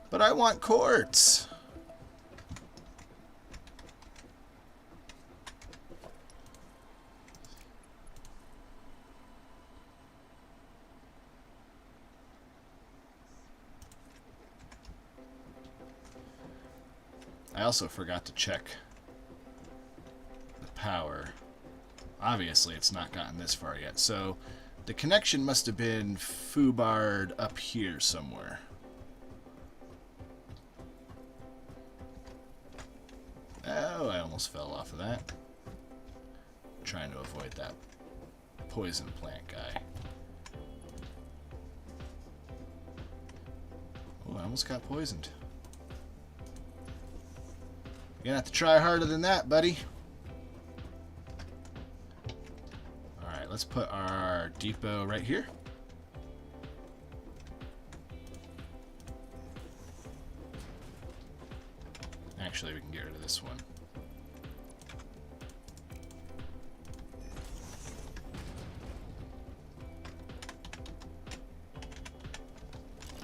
But I want quartz! I also forgot to check the power. Obviously, it's not gotten this far yet, so the connection must have been foobarred up here somewhere. Oh, I almost fell off of that. I'm trying to avoid that poison plant guy. Oh, I almost got poisoned. You're gonna have to try harder than that, buddy. let's put our depot right here. Actually, we can get rid of this one.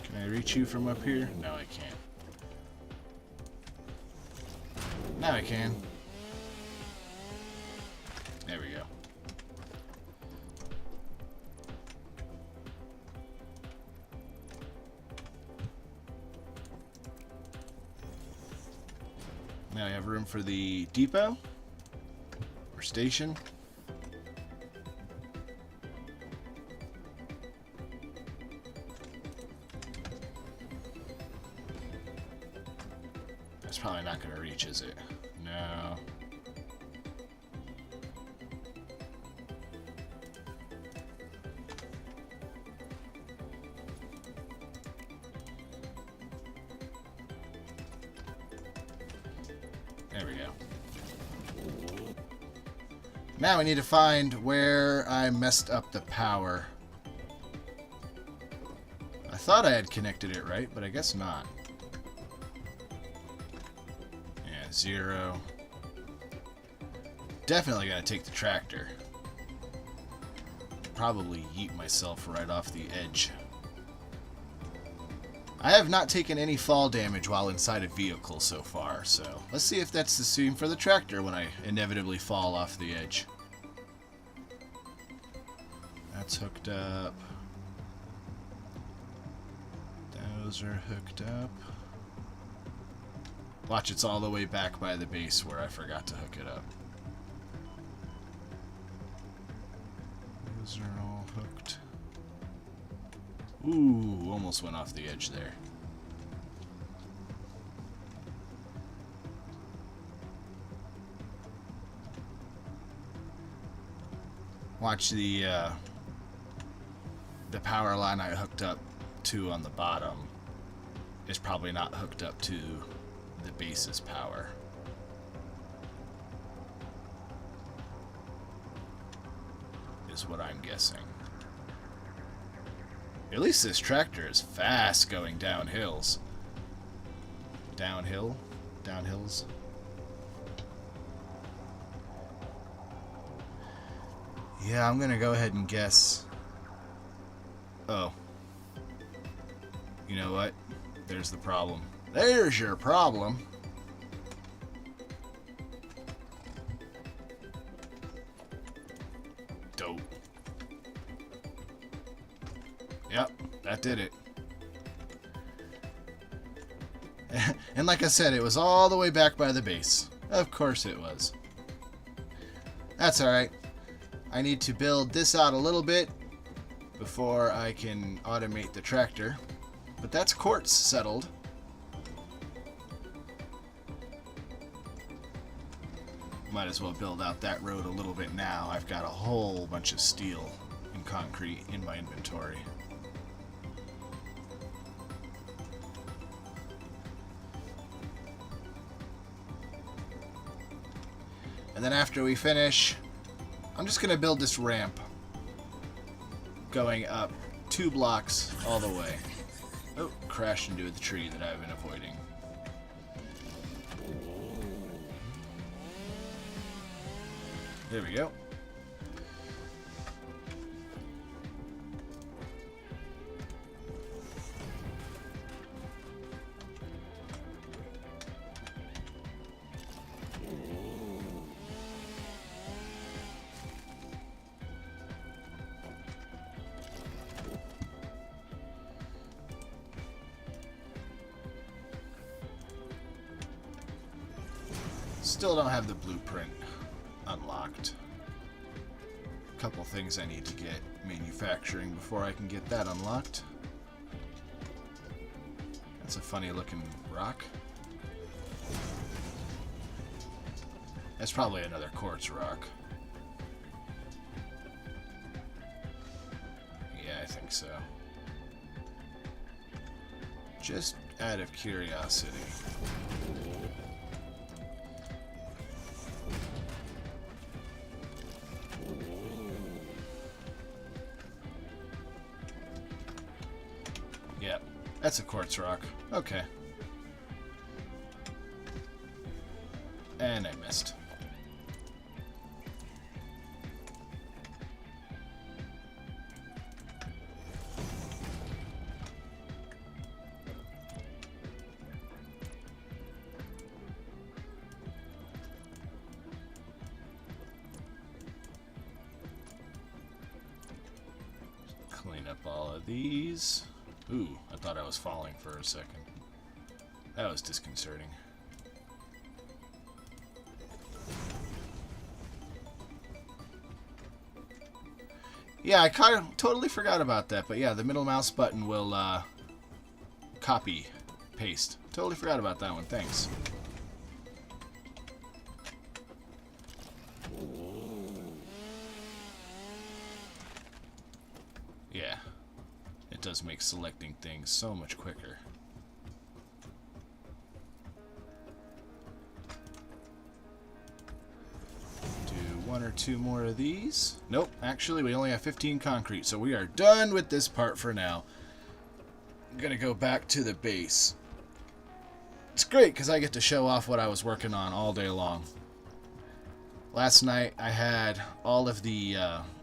Can I reach you from up here? No, I can't. Now I can. There we go. Now I have room for the depot or station. That's probably not going to reach, is it? No. There we go. Now we need to find where I messed up the power. I thought I had connected it right, but I guess not. Yeah, 0. Definitely gotta take the tractor. Probably yeet myself right off the edge. I have not taken any fall damage while inside a vehicle so far, so let's see if that's the same for the tractor when I inevitably fall off the edge. That's hooked up. Those are hooked up. Watch, it's all the way back by the base where I forgot to hook it up. Those are all hooked. Ooh, almost went off the edge there. Watch the power line I hooked up to on the bottom is probably not hooked up to the base's power. Is what I'm guessing. At least this tractor is fast going down hills. Downhill? Downhills? Yeah, I'm gonna go ahead and guess. Oh. You know what? There's the problem. There's your problem. Dope. Yep, that did it. And like I said, it was all the way back by the base. Of course it was. That's alright. I need to build this out a little bit before I can automate the tractor. But that's quartz settled. Might as well build out that road a little bit now. I've got a whole bunch of steel and concrete in my inventory. And then after we finish, I'm just going to build this ramp going up 2 blocks all the way. Oh, crashed into the tree that I've been avoiding. There we go. Still don't have the blueprint unlocked. A couple things I need to get manufacturing before I can get that unlocked. That's a funny looking rock. That's probably another quartz rock. Yeah, I think so. Just out of curiosity. That's a quartz rock. Okay. And I missed. Clean up all of these. Ooh, I thought I was falling for a second. That was disconcerting. Yeah, I kind of totally forgot about that, but yeah, the middle mouse button will copy, paste. Totally forgot about that one, thanks. Yeah, it does make selecting things so much quicker. One or two more of these. Nope, actually we only have 15 concrete, so we are done with this part for now. I'm gonna go back to the base. It's great because I get to show off what I was working on all day long. Last night I had all of the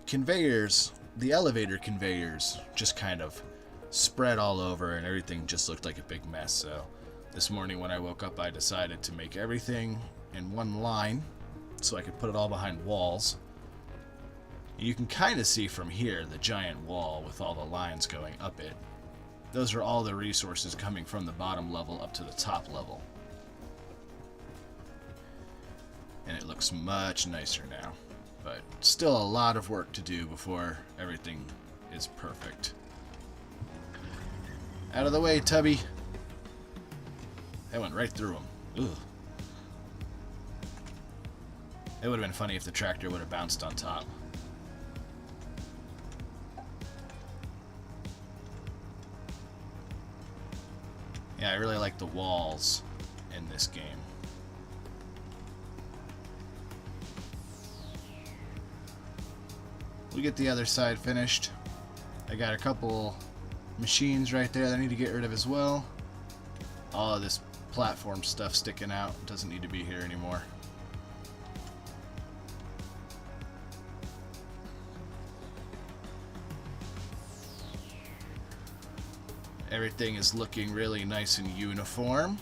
conveyors, the elevator conveyors, just kind of spread all over, and everything just looked like a big mess. So this morning when I woke up, I decided to make everything in one line so I could put it all behind walls. You can kind of see from here the giant wall with all the lines going up it. Those are all the resources coming from the bottom level up to the top level. And it looks much nicer now. But still a lot of work to do before everything is perfect. Out of the way, Tubby. That went right through him. Ugh. It would have been funny if the tractor would have bounced on top. Yeah, I really like the walls in this game. We get the other side finished. I got a couple machines right there that I need to get rid of as well. All of this platform stuff sticking out doesn't need to be here anymore. Everything is looking really nice and uniform.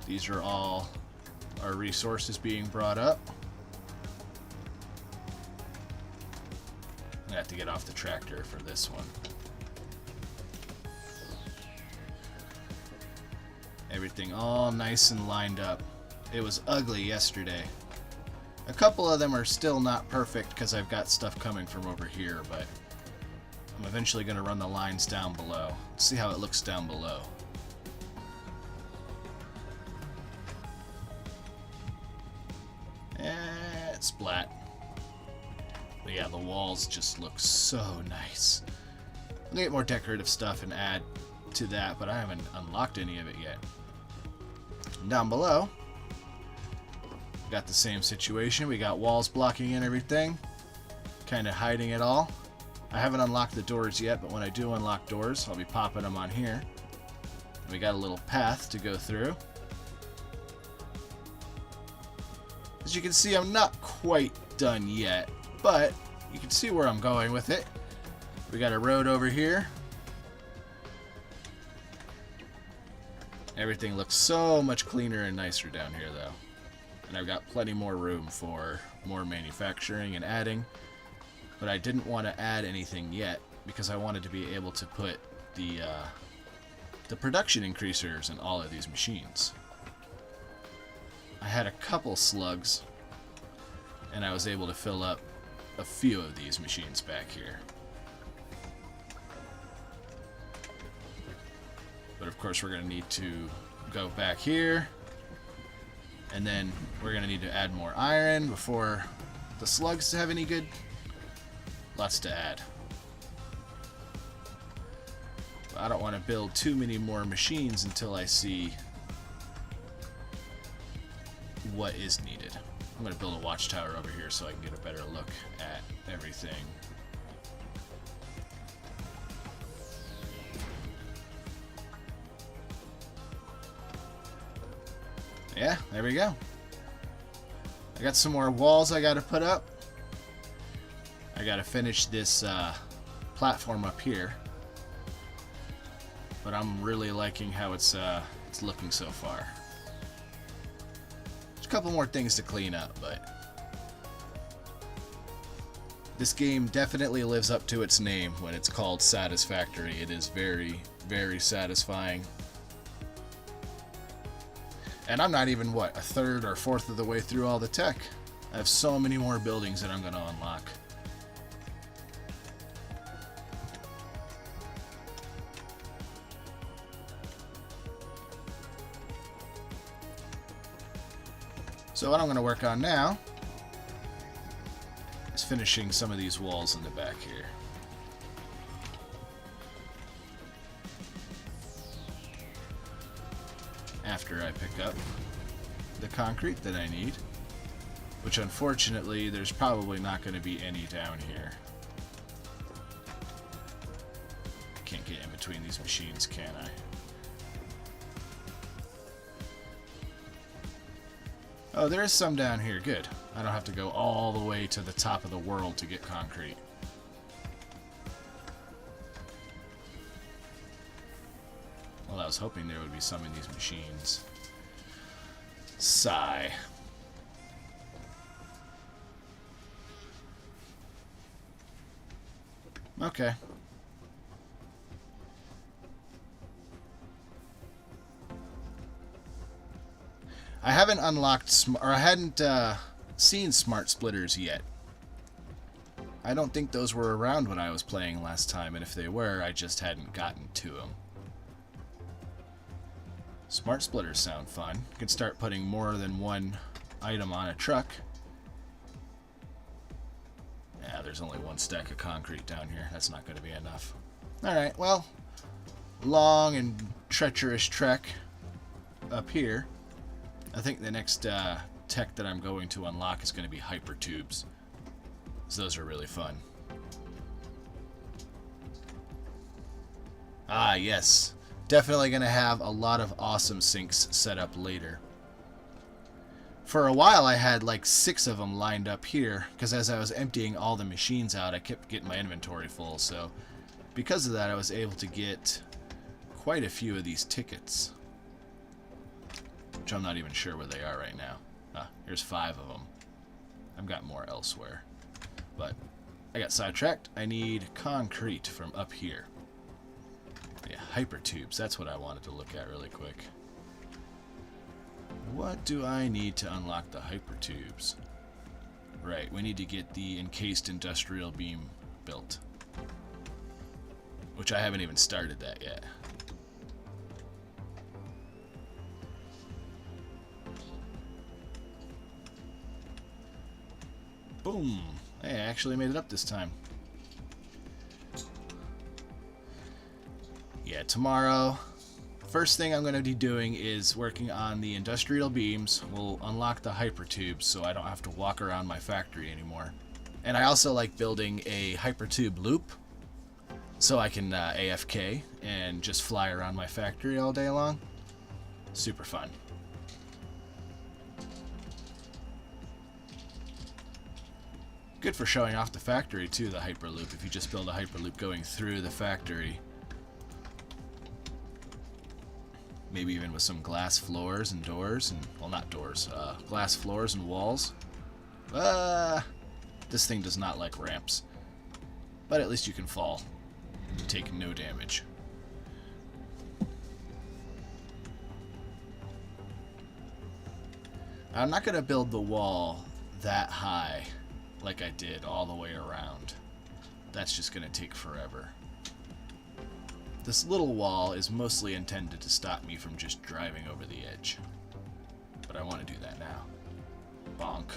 These are all our resources being brought up. I have to get off the tractor for this one. Everything all nice and lined up. It was ugly yesterday. A couple of them are still not perfect because I've got stuff coming from over here, but I'm eventually going to run the lines down below. See how it looks down below. Splat. But yeah, the walls just look so nice. I'm going to get more decorative stuff and add to that, but I haven't unlocked any of it yet. And down below, we got the same situation. We got walls blocking in everything, kind of hiding it all. I haven't unlocked the doors yet, but when I do unlock doors, I'll be popping them on here. And we got a little path to go through. As you can see, I'm not quite done yet, but you can see where I'm going with it. We got a road over here. Everything looks so much cleaner and nicer down here, though. And I've got plenty more room for more manufacturing and adding. But I didn't want to add anything yet because I wanted to be able to put the production increasers in all of these machines. I had a couple slugs, and I was able to fill up a few of these machines back here. But of course we're going to need to go back here, and then we're going to need to add more iron before the slugs have any good. Lots to add. But I don't want to build too many more machines until I see what is needed. I'm going to build a watchtower over here so I can get a better look at everything. Yeah, there we go. I got some more walls I gotta put up. I gotta finish this platform up here. But I'm really liking how it's looking so far. There's a couple more things to clean up, but this game definitely lives up to its name when it's called Satisfactory. It is very, very satisfying. And I'm not even, what, a third or fourth of the way through all the tech. I have so many more buildings that I'm going to unlock. So what I'm going to work on now is finishing some of these walls in the back here. After I pick up the concrete that I need, which unfortunately there's probably not going to be any down here. Can't get in between these machines, can I? Oh, there is some down here. Good. I don't have to go all the way to the top of the world to get concrete. Well, I was hoping there would be some in these machines. Sigh. Okay. I haven't unlocked, or I hadn't seen smart splitters yet. I don't think those were around when I was playing last time, and if they were, I just hadn't gotten to them. Smart splitters sound fun. You can start putting more than one item on a truck. Yeah, there's only one stack of concrete down here. That's not going to be enough. Alright, well, long and treacherous trek up here. I think the next tech that I'm going to unlock is going to be hyper tubes. So those are really fun. Ah, yes. Definitely going to have a lot of awesome sinks set up later. For a while I had like 6 of them lined up here, because as I was emptying all the machines out, I kept getting my inventory full. So because of that, I was able to get quite a few of these tickets, which I'm not even sure where they are right now. Ah, here's 5 of them. I've got more elsewhere. But I got sidetracked. I need concrete from up here. Yeah, hyper tubes. That's what I wanted to look at really quick. What do I need to unlock the hyper tubes? Right, we need to get the encased industrial beam built, which I haven't even started that yet. Boom! Hey, I actually made it up this time. Yeah, tomorrow, first thing I'm going to be doing is working on the industrial beams. We'll unlock the hypertubes so I don't have to walk around my factory anymore. And I also like building a hypertube loop so I can AFK and just fly around my factory all day long. Super fun. Good for showing off the factory too, the hyperloop, if you just build a hyperloop going through the factory. Maybe even with some glass floors and doors, and, well, not doors, glass floors and walls. This thing does not like ramps. But at least you can fall. Take no damage. I'm not going to build the wall that high like I did all the way around. That's just going to take forever. This little wall is mostly intended to stop me from just driving over the edge. But I want to do that now. Bonk.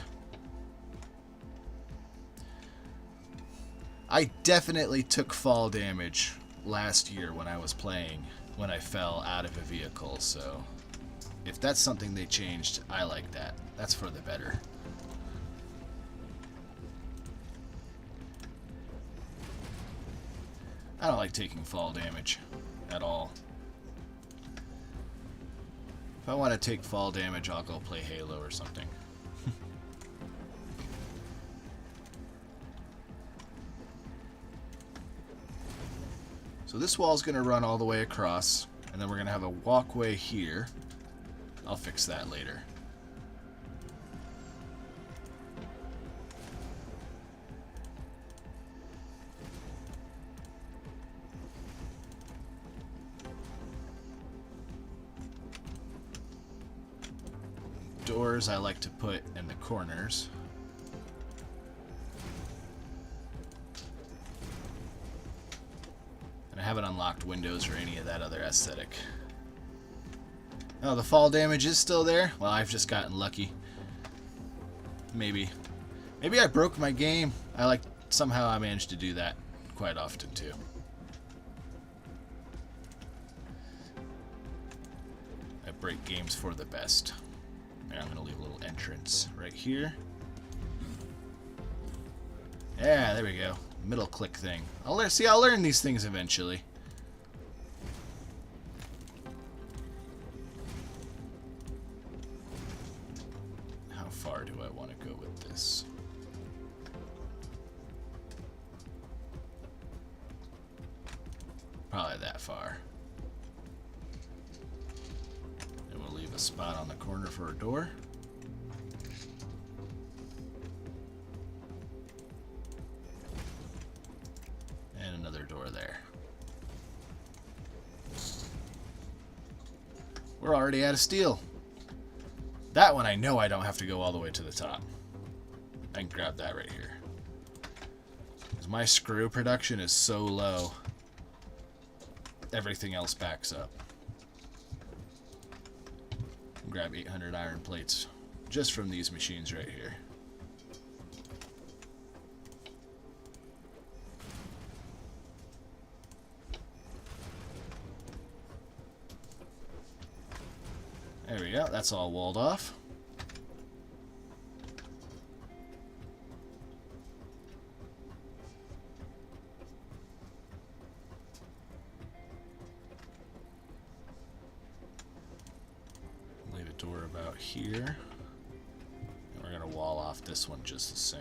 I definitely took fall damage last year when I was playing, when I fell out of a vehicle, so if that's something they changed, I like that. That's for the better. I don't like taking fall damage at all. If I want to take fall damage, I'll go play Halo or something. So this wall's going to run all the way across, and then we're going to have a walkway here. I'll fix that later. Doors I like to put in the corners. And I haven't unlocked windows or any of that other aesthetic. Oh, the fall damage is still there? Well, I've just gotten lucky. Maybe. Maybe I broke my game. Somehow I managed to do that quite often too. I break games for the best. I'm going to leave a little entrance right here. Yeah, there we go. Middle click thing. I'll learn these things eventually. How far do I want to go with this? Probably that far. And we'll leave a spot on the corner for a door. And another door there. We're already out of steel. That one I know I don't have to go all the way to the top. I can grab that right here. 'Cause my screw production is so low. Everything else backs up. Grab 800 iron plates just from these machines right here. There we go, that's all walled off. Leave a door about here. And we're going to wall off this one just the same.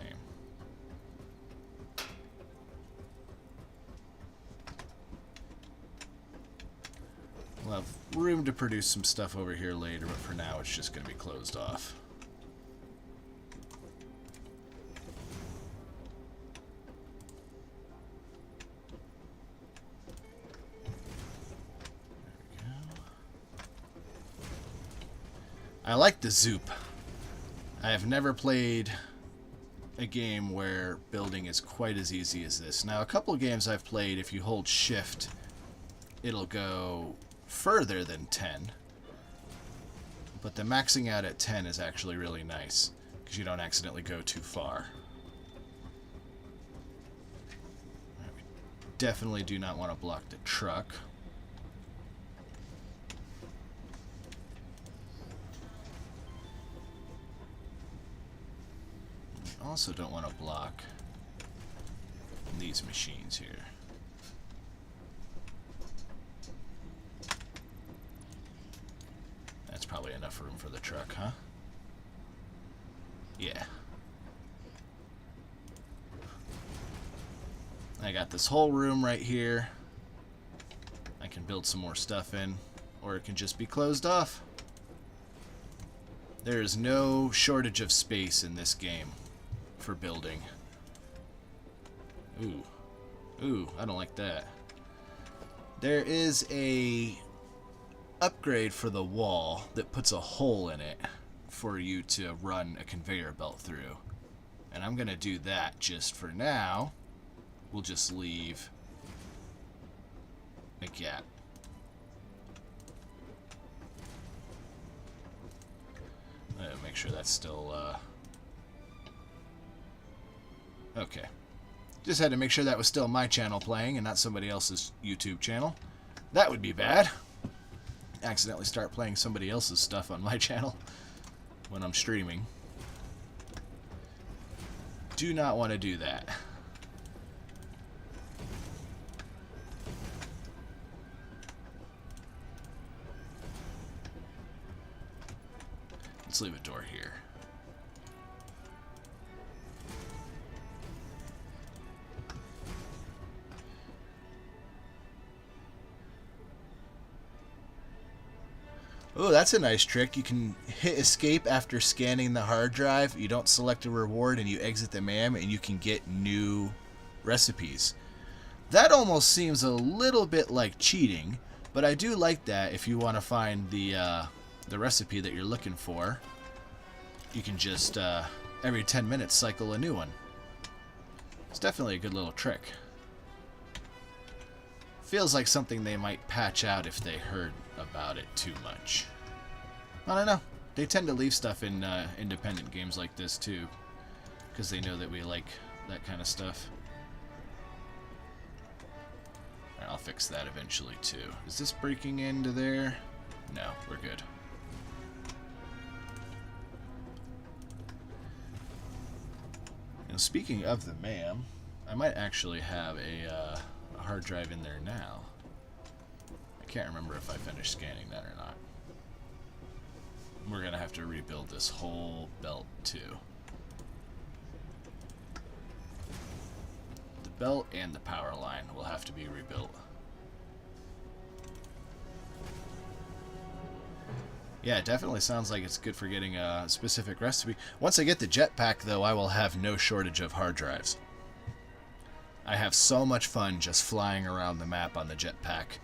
We'll have room to produce some stuff over here later, but for now it's just going to be closed off. There we go. I like the Zoop. I have never played a game where building is quite as easy as this. Now, a couple of games I've played, if you hold shift, it'll go further than 10, but the maxing out at 10 is actually really nice because you don't accidentally go too far. Right, we definitely do not want to block the truck. We also don't want to block these machines here. Probably enough room for the truck, huh? Yeah. I got this whole room right here. I can build some more stuff in, or it can just be closed off. There is no shortage of space in this game for building. Ooh. Ooh, I don't like that. There is a upgrade for the wall that puts a hole in it for you to run a conveyor belt through. And I'm going to do that just for now. We'll just leave a gap. Make sure that's still... Okay. Just had to make sure that was still my channel playing and not somebody else's YouTube channel. That would be bad. Accidentally start playing somebody else's stuff on my channel when I'm streaming. Do not want to do that. Let's leave a door here. Oh, that's a nice trick. You can hit escape after scanning the hard drive. You don't select a reward and you exit the MAM and you can get new recipes. That almost seems a little bit like cheating, but I do like that. If you want to find the recipe that you're looking for, you can just every 10 minutes cycle a new one. It's definitely a good little trick. Feels like something they might patch out if they heard about it too much. I don't know. They tend to leave stuff in independent games like this too, because they know that we like that kind of stuff. I'll fix that eventually too. Is this breaking into there? No, we're good. And speaking of the MAM, I might actually have a hard drive in there now. I can't remember if I finished scanning that or not. We're gonna have to rebuild this whole belt too. The belt and the power line will have to be rebuilt. Yeah, it definitely sounds like it's good for getting a specific recipe. Once I get the jetpack, though, I will have no shortage of hard drives. I have so much fun just flying around the map on the jetpack.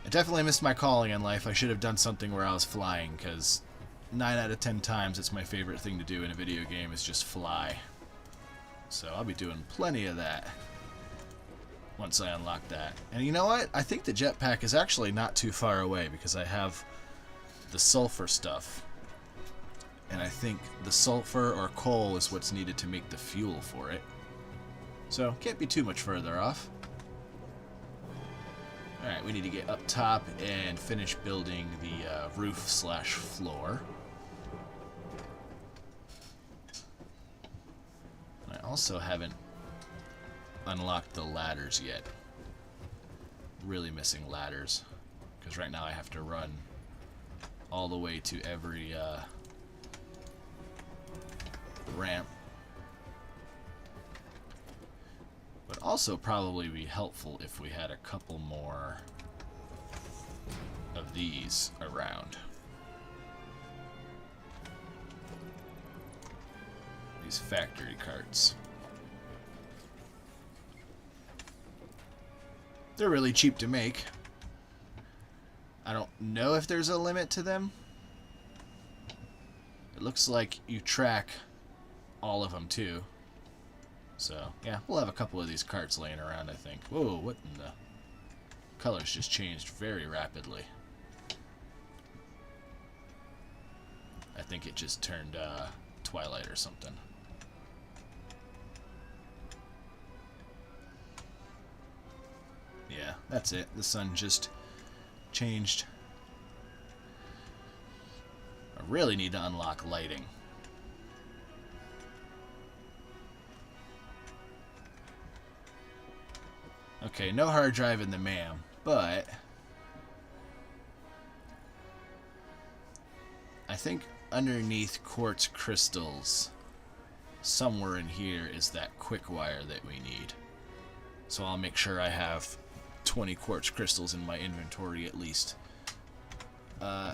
I definitely missed my calling in life. I should have done something where I was flying, because 9 out of 10 times it's my favorite thing to do in a video game is just fly. So I'll be doing plenty of that once I unlock that. And you know what? I think the jetpack is actually not too far away, because I have the sulfur stuff. And I think the sulfur or coal is what's needed to make the fuel for it. So, can't be too much further off. Alright, we need to get up top and finish building the roof/floor. I also haven't unlocked the ladders yet. Really missing ladders, because right now I have to run all the way to every ramp. Would also probably be helpful if we had a couple more of these around. These factory carts. They're really cheap to make. I don't know if there's a limit to them. It looks like you track all of them too. So, yeah, we'll have a couple of these carts laying around, I think. Whoa, what in the... Colors just changed very rapidly. I think it just turned twilight or something. Yeah, that's it. The sun just changed. I really need to unlock lighting. Okay, no hard drive in the MAM, but I think underneath quartz crystals, somewhere in here is that quick wire that we need. So I'll make sure I have 20 quartz crystals in my inventory at least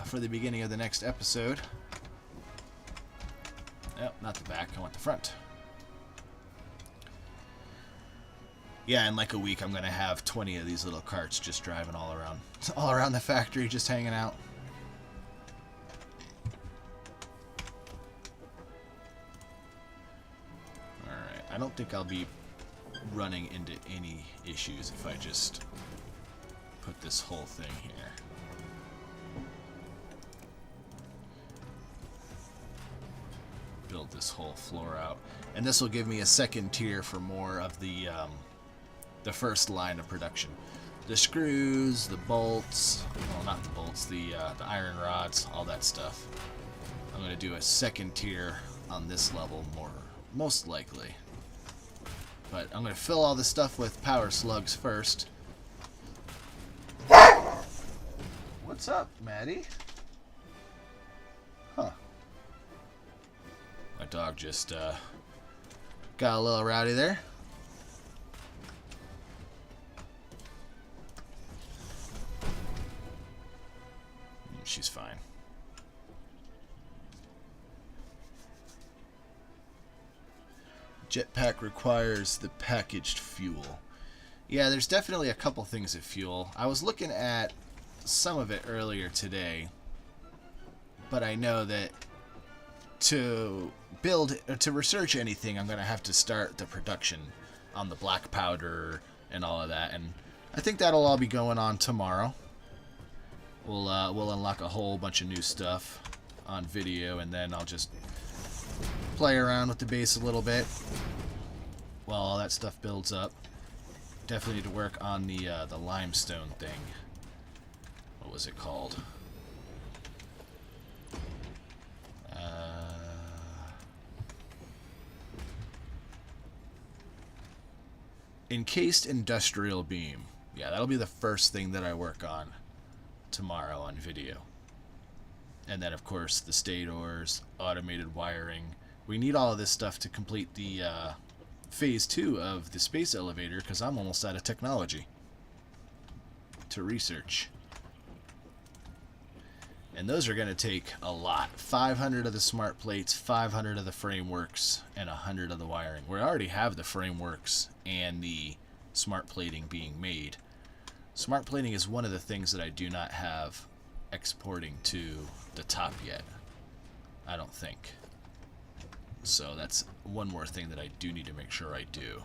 for the beginning of the next episode. Nope, not the back, I want the front. Yeah, in like a week I'm gonna have 20 of these little carts just driving all around the factory, just hanging out. Alright, I don't think I'll be running into any issues if I just put this whole thing here. Build this whole floor out. And this will give me a second tier for more of the first line of production. The screws, the bolts, well, not the bolts, the iron rods, all that stuff. I'm going to do a second tier on this level most likely. But I'm going to fill all this stuff with power slugs first. What's up, Maddie? Huh. My dog just got a little rowdy there. She's fine. Jetpack requires the packaged fuel. Yeah, there's definitely a couple things of fuel. I was looking at some of it earlier today, but I know that to build or to research anything, I'm going to have to start the production on the black powder and all of that, and I think that'll all be going on tomorrow. We'll unlock a whole bunch of new stuff on video, and then I'll just play around with the base a little bit while all that stuff builds up. Definitely need to work on the limestone thing. What was it called? Encased industrial beam. Yeah, that'll be the first thing that I work on tomorrow on video. And then, of course, the stators, automated wiring. We need all of this stuff to complete the phase 2 of the space elevator, because I'm almost out of technology to research. And those are going to take a lot. 500 of the smart plates, 500 of the frameworks, and 100 of the wiring. We already have the frameworks and the smart plating being made. Smart plating is one of the things that I do not have exporting to the top yet. I don't think. So that's one more thing that I do need to make sure I do.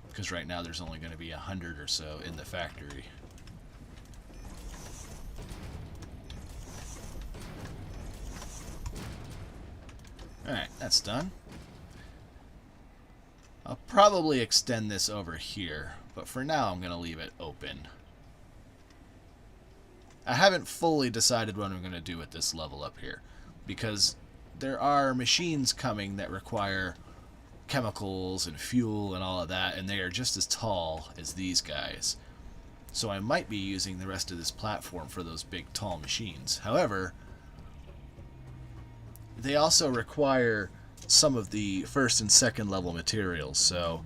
Because right now there's only going to be 100 or so in the factory. Alright, that's done. I'll probably extend this over here, but for now I'm going to leave it open. I haven't fully decided what I'm going to do with this level up here, because there are machines coming that require chemicals and fuel and all of that, and they are just as tall as these guys. So I might be using the rest of this platform for those big tall machines. However, they also require some of the first and second level materials, so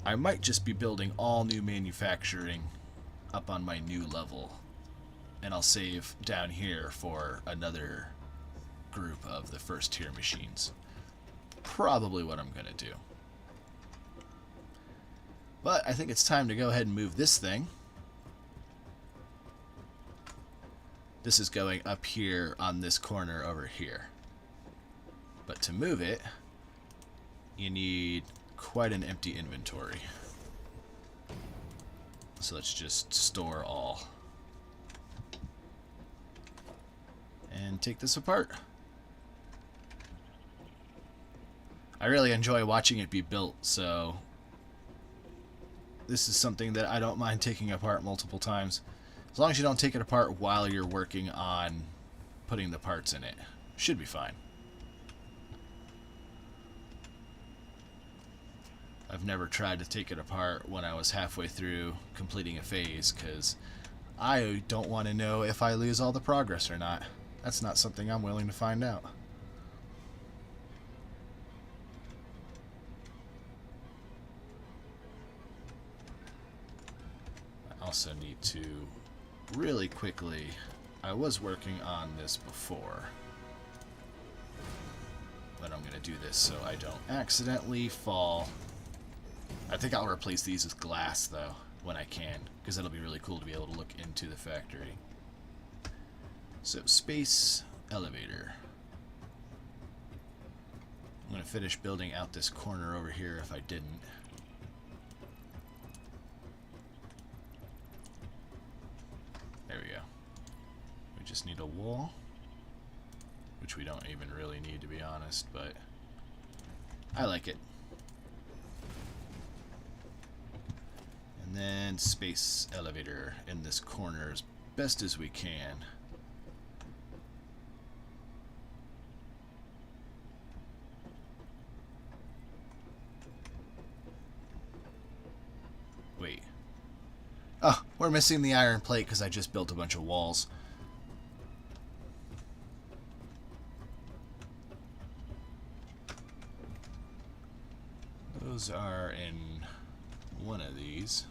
I might just be building all new manufacturing up on my new level, and I'll save down here for another group of the first tier machines. Probably what I'm going to do. But I think it's time to go ahead and move this thing. This is going up here on this corner over here. But to move it, you need quite an empty inventory. So let's just store all. And take this apart. I really enjoy watching it be built, so this is something that I don't mind taking apart multiple times. As long as you don't take it apart while you're working on putting the parts in it. Should be fine. I've never tried to take it apart when I was halfway through completing a phase, because I don't want to know if I lose all the progress or not. That's not something I'm willing to find out. I also need to really quickly, I was working on this before, but I'm going to do this so I don't accidentally fall. I think I'll replace these with glass, though, when I can, because it'll be really cool to be able to look into the factory. So, space elevator. I'm going to finish building out this corner over here if I didn't. There we go. We just need a wall, which we don't even really need, to be honest, but I like it. And then space elevator in this corner as best as we can. Wait. Oh, we're missing the iron plate because I just built a bunch of walls. Those are in one of these.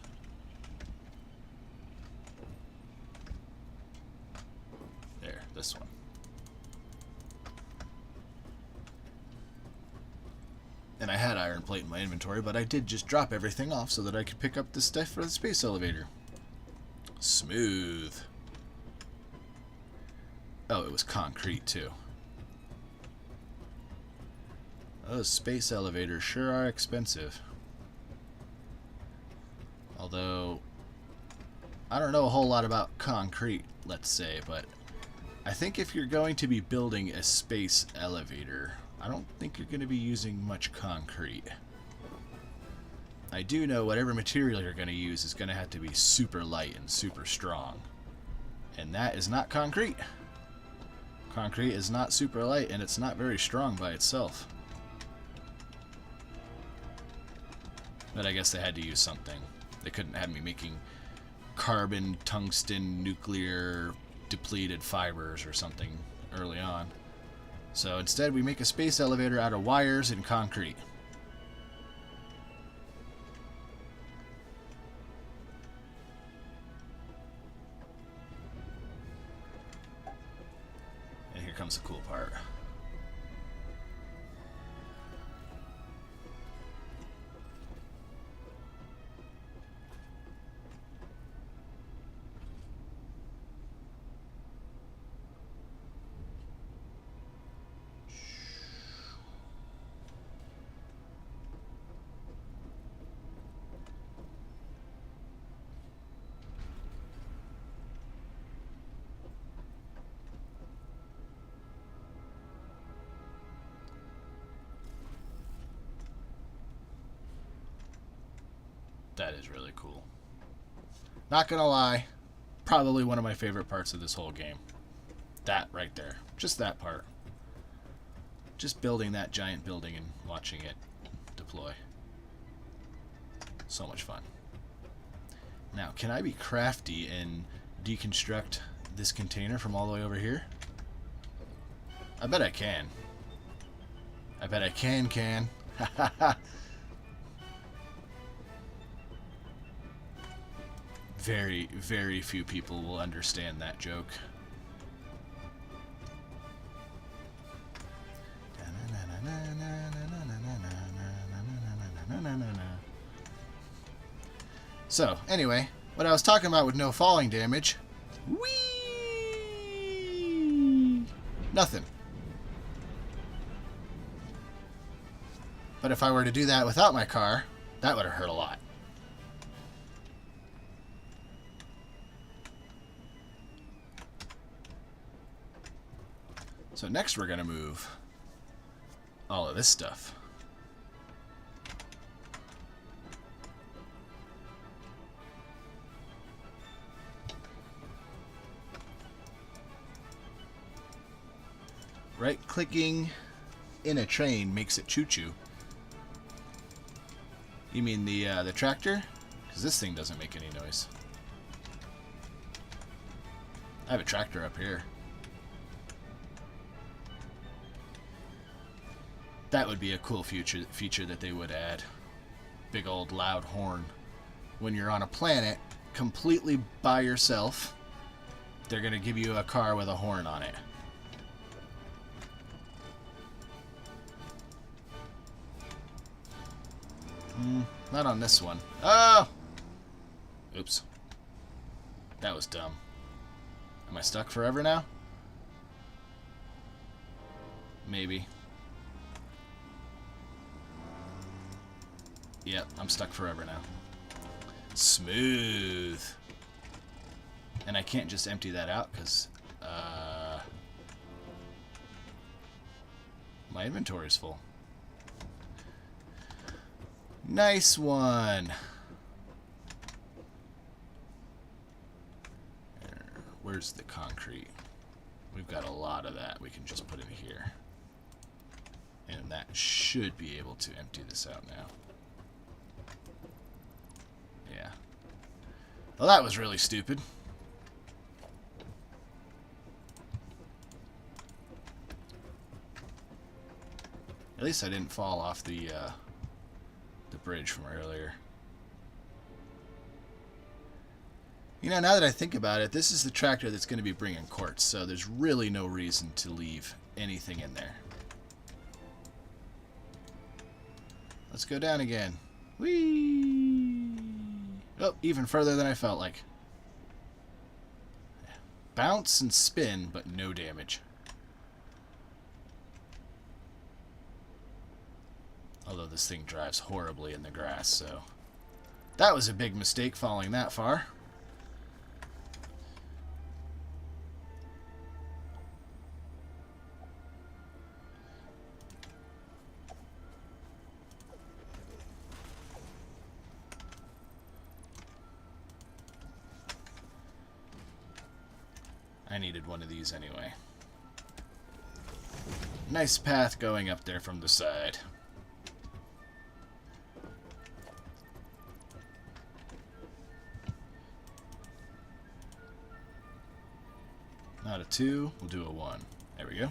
There, this one. And I had iron plate in my inventory, but I did just drop everything off so that I could pick up the stuff for the space elevator. Smooth. Oh, it was concrete too. Those space elevators sure are expensive. Although, I don't know a whole lot about concrete, let's say, but I think if you're going to be building a space elevator, I don't think you're going to be using much concrete. I do know whatever material you're going to use is going to have to be super light and super strong. And that is not concrete. Concrete is not super light, and it's not very strong by itself. But I guess they had to use something. They couldn't have me making carbon, tungsten, nuclear, depleted fibers or something early on. So instead we make a space elevator out of wires and concrete. And here comes the cool part. That is really cool. Not gonna lie, probably one of my favorite parts of this whole game. That right there. Just that part. Just building that giant building and watching it deploy. So much fun. Now, can I be crafty and deconstruct this container from all the way over here? I bet I can. I bet I can. Ha ha ha. Very, very few people will understand that joke. So, anyway, what I was talking about with no falling damage. Whee! Nothing. But if I were to do that without my car, that would have hurt a lot. So next we're going to move all of this stuff. Right-clicking in a train makes it choo-choo. You mean the tractor? Because this thing doesn't make any noise. I have a tractor up here. That would be a cool feature that they would add. Big old loud horn. When you're on a planet completely by yourself, they're going to give you a car with a horn on it. Not on this one. Oh! Oops. That was dumb. Am I stuck forever now? Maybe. Yep, I'm stuck forever now. Smooth. And I can't just empty that out because my inventory is full. Nice one. Where's the concrete? We've got a lot of that we can just put in here. And that should be able to empty this out now. Yeah. Well, that was really stupid. At least I didn't fall off the the bridge from earlier. You know, now that I think about it, this is the tractor that's going to be bringing quartz, so there's really no reason to leave anything in there. Let's go down again. Whee! Oh, even further than I felt like. Bounce and spin, but no damage. Although this thing drives horribly in the grass, so... That was a big mistake falling that far. I needed one of these anyway. Nice path going up there from the side. Not a 2, we'll do a 1. There we go.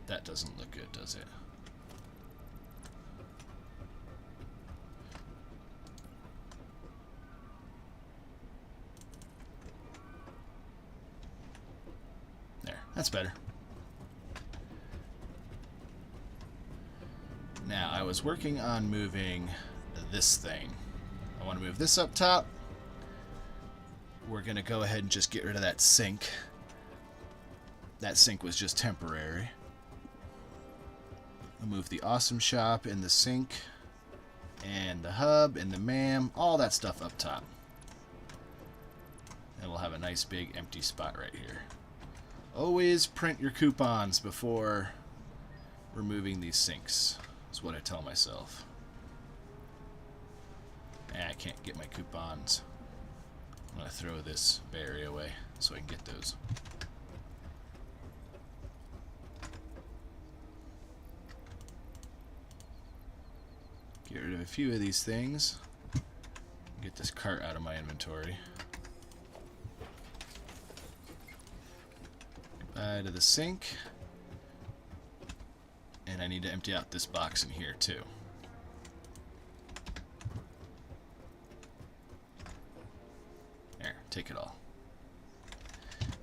That doesn't look good, does it? That's better. Now, I was working on moving this thing. I want to move this up top. We're going to go ahead and just get rid of that sink. That sink was just temporary. I'll move the awesome shop and the sink and the hub and the MAM, all that stuff up top. And we'll have a nice big empty spot right here. Always print your coupons before removing these sinks, is what I tell myself. I can't get my coupons. I'm going to throw this berry away so I can get those. Get rid of a few of these things. Get this cart out of my inventory. Goodbye to the sink. And I need to empty out this box in here too. There, take it all.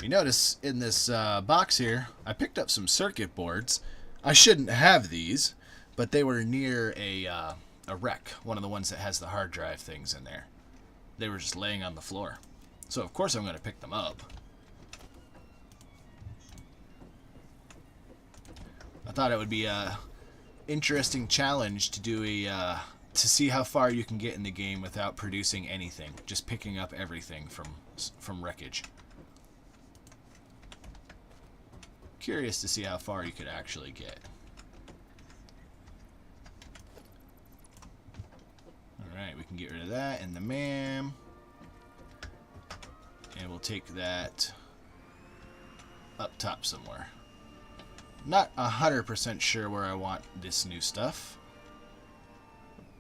You notice in this box here, I picked up some circuit boards. I shouldn't have these, but they were near a wreck, one of the ones that has the hard drive things in there. They were just laying on the floor. So of course I'm going to pick them up. I thought it would be a interesting challenge to do a to see how far you can get in the game without producing anything, just picking up everything from wreckage. Curious to see how far you could actually get. Alright, we can get rid of that and the MAM. And we'll take that up top somewhere. Not 100% sure where I want this new stuff.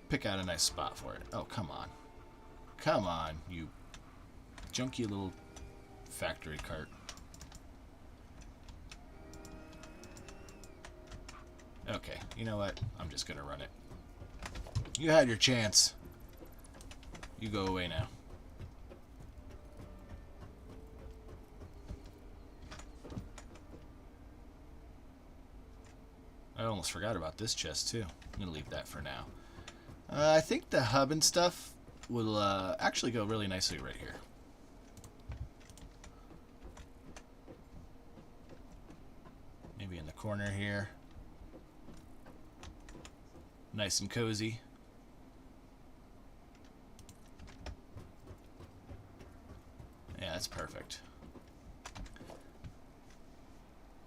Pick out a nice spot for it. Oh, come on. Come on, you junky little factory cart. Okay, you know what? I'm just gonna run it. You had your chance. You go away now. I almost forgot about this chest too. I'm gonna leave that for now. I think the hub and stuff will actually go really nicely right here. Maybe in the corner here. Nice and cozy. Yeah, that's perfect.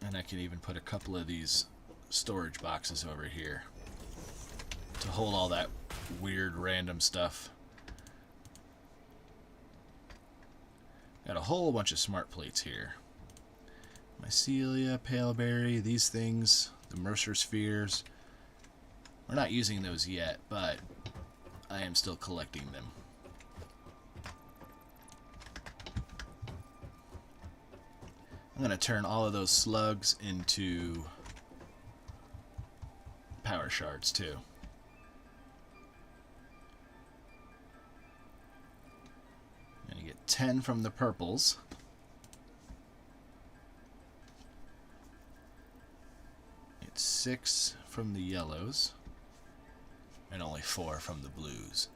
And I can even put a couple of these storage boxes over here to hold all that weird random stuff. Got a whole bunch of smart plates here. Mycelia, paleberry, these things, the Mercer spheres. We're not using those yet, but I am still collecting them. I'm going to turn all of those slugs into power shards too. I'm going to get 10 from the purples. Get 6 from the yellows. And only 4 from the blues.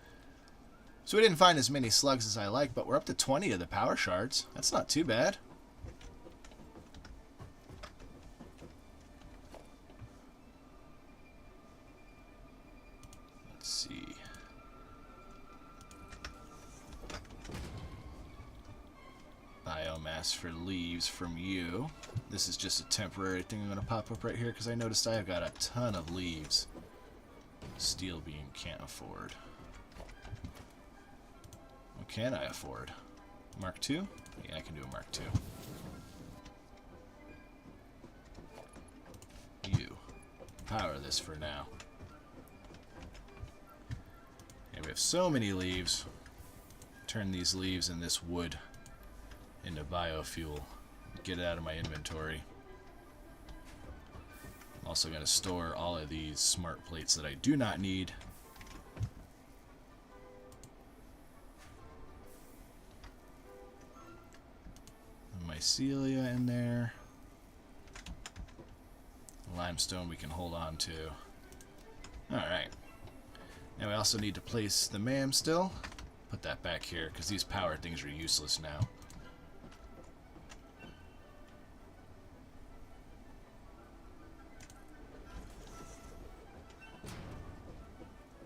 So we didn't find as many slugs as I like, but we're up to 20 of the power shards. That's not too bad. Let's see. Biomass for leaves from you. This is just a temporary thing I'm going to pop up right here because I noticed I have got a ton of leaves. Steel beam can't afford. What can I afford? Mark II? Yeah, I can do a Mark II. You. Power this for now. And we have so many leaves. Turn these leaves and this wood into biofuel. Get it out of my inventory. I'm also going to store all of these smart plates that I do not need. Mycelia in there. Limestone we can hold on to. Alright. Now we also need to place the MAM still. Put that back here because these power things are useless now.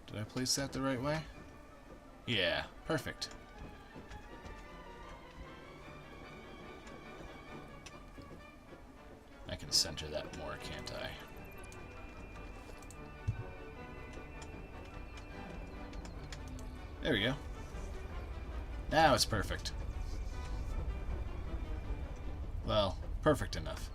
Did I place that the right way? Yeah, perfect. I can center that more, can't I? There we go. Now it's perfect. Well, perfect enough.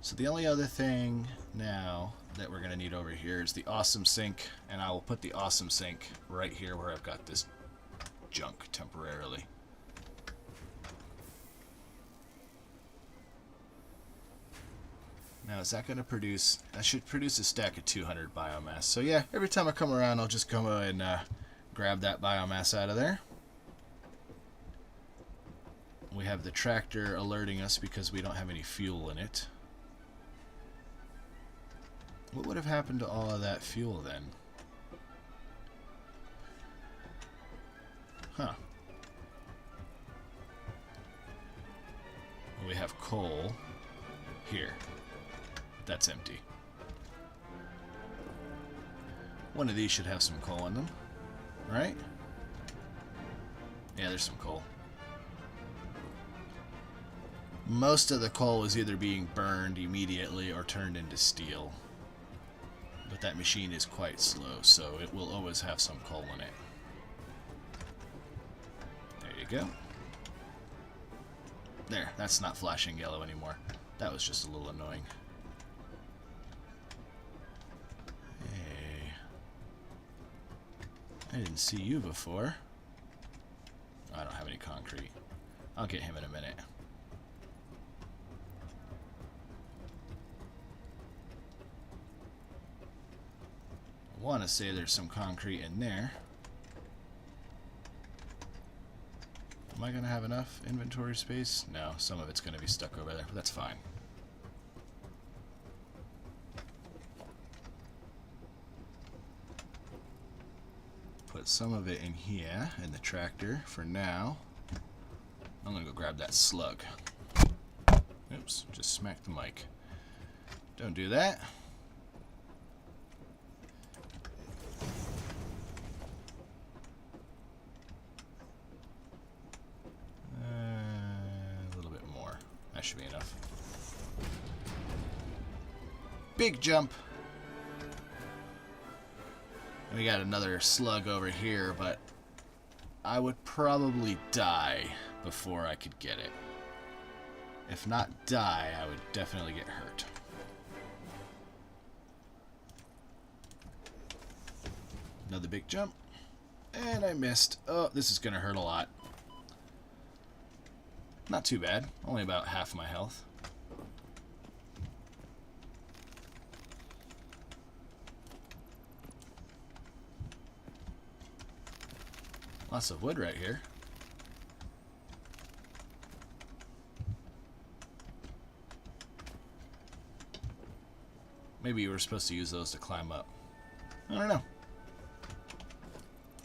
So the only other thing now that we're going to need over here is the awesome sink, and I will put the awesome sink right here where I've got this junk temporarily. Now, is that going to produce... That should produce a stack of 200 biomass. So yeah, every time I come around, I'll just come and grab that biomass out of there. We have the tractor alerting us because we don't have any fuel in it. What would have happened to all of that fuel then? Huh. Well, we have coal here. That's empty. One of these should have some coal in them, right? Yeah, there's some coal. Most of the coal is either being burned immediately or turned into steel. But that machine is quite slow, so it will always have some coal in it. There you go. There, that's not flashing yellow anymore. That was just a little annoying. Hey. I didn't see you before. I don't have any concrete. I'll get him in a minute. I want to say there's some concrete in there. Am I going to have enough inventory space? No, some of it's going to be stuck over there, but that's fine. Put some of it in here, in the tractor, for now. I'm going to go grab that slug. Oops, just smacked the mic. Don't do that. A little bit more. That should be enough. Big jump. And we got another slug over here, but I would probably die before I could get it. If not die, I would definitely get hurt. Another big jump. And I missed. Oh, this is going to hurt a lot. Not too bad. Only about half my health. Lots of wood right here. Maybe you were supposed to use those to climb up. I don't know.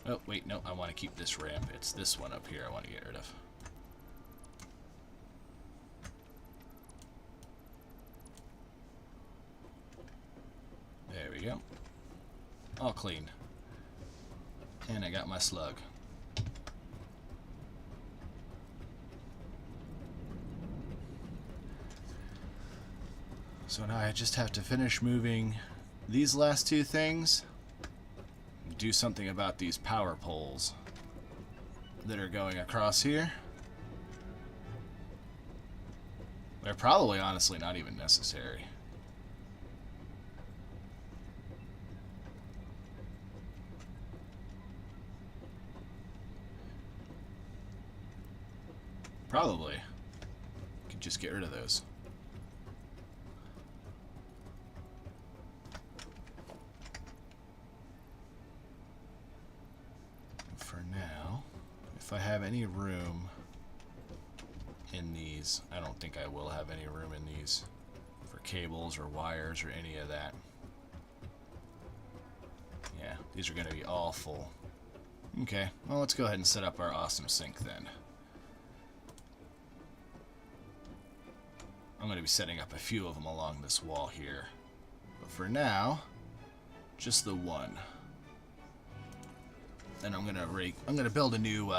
Oh, wait, no, I want to keep this ramp. It's this one up here I want to get rid of. There we go. All clean. And I got my slug. So now I just have to finish moving these last two things. Do something about these power poles that are going across here. They're probably honestly not even necessary. Probably. Could just get rid of those. For now, if I have any room in these, I don't think I will have any room in these for cables or wires or any of that. Yeah, these are going to be all full. Okay, well, let's go ahead and set up our awesome sink then. I'm going to be setting up a few of them along this wall here. But for now, just the one. Then I'm gonna build a new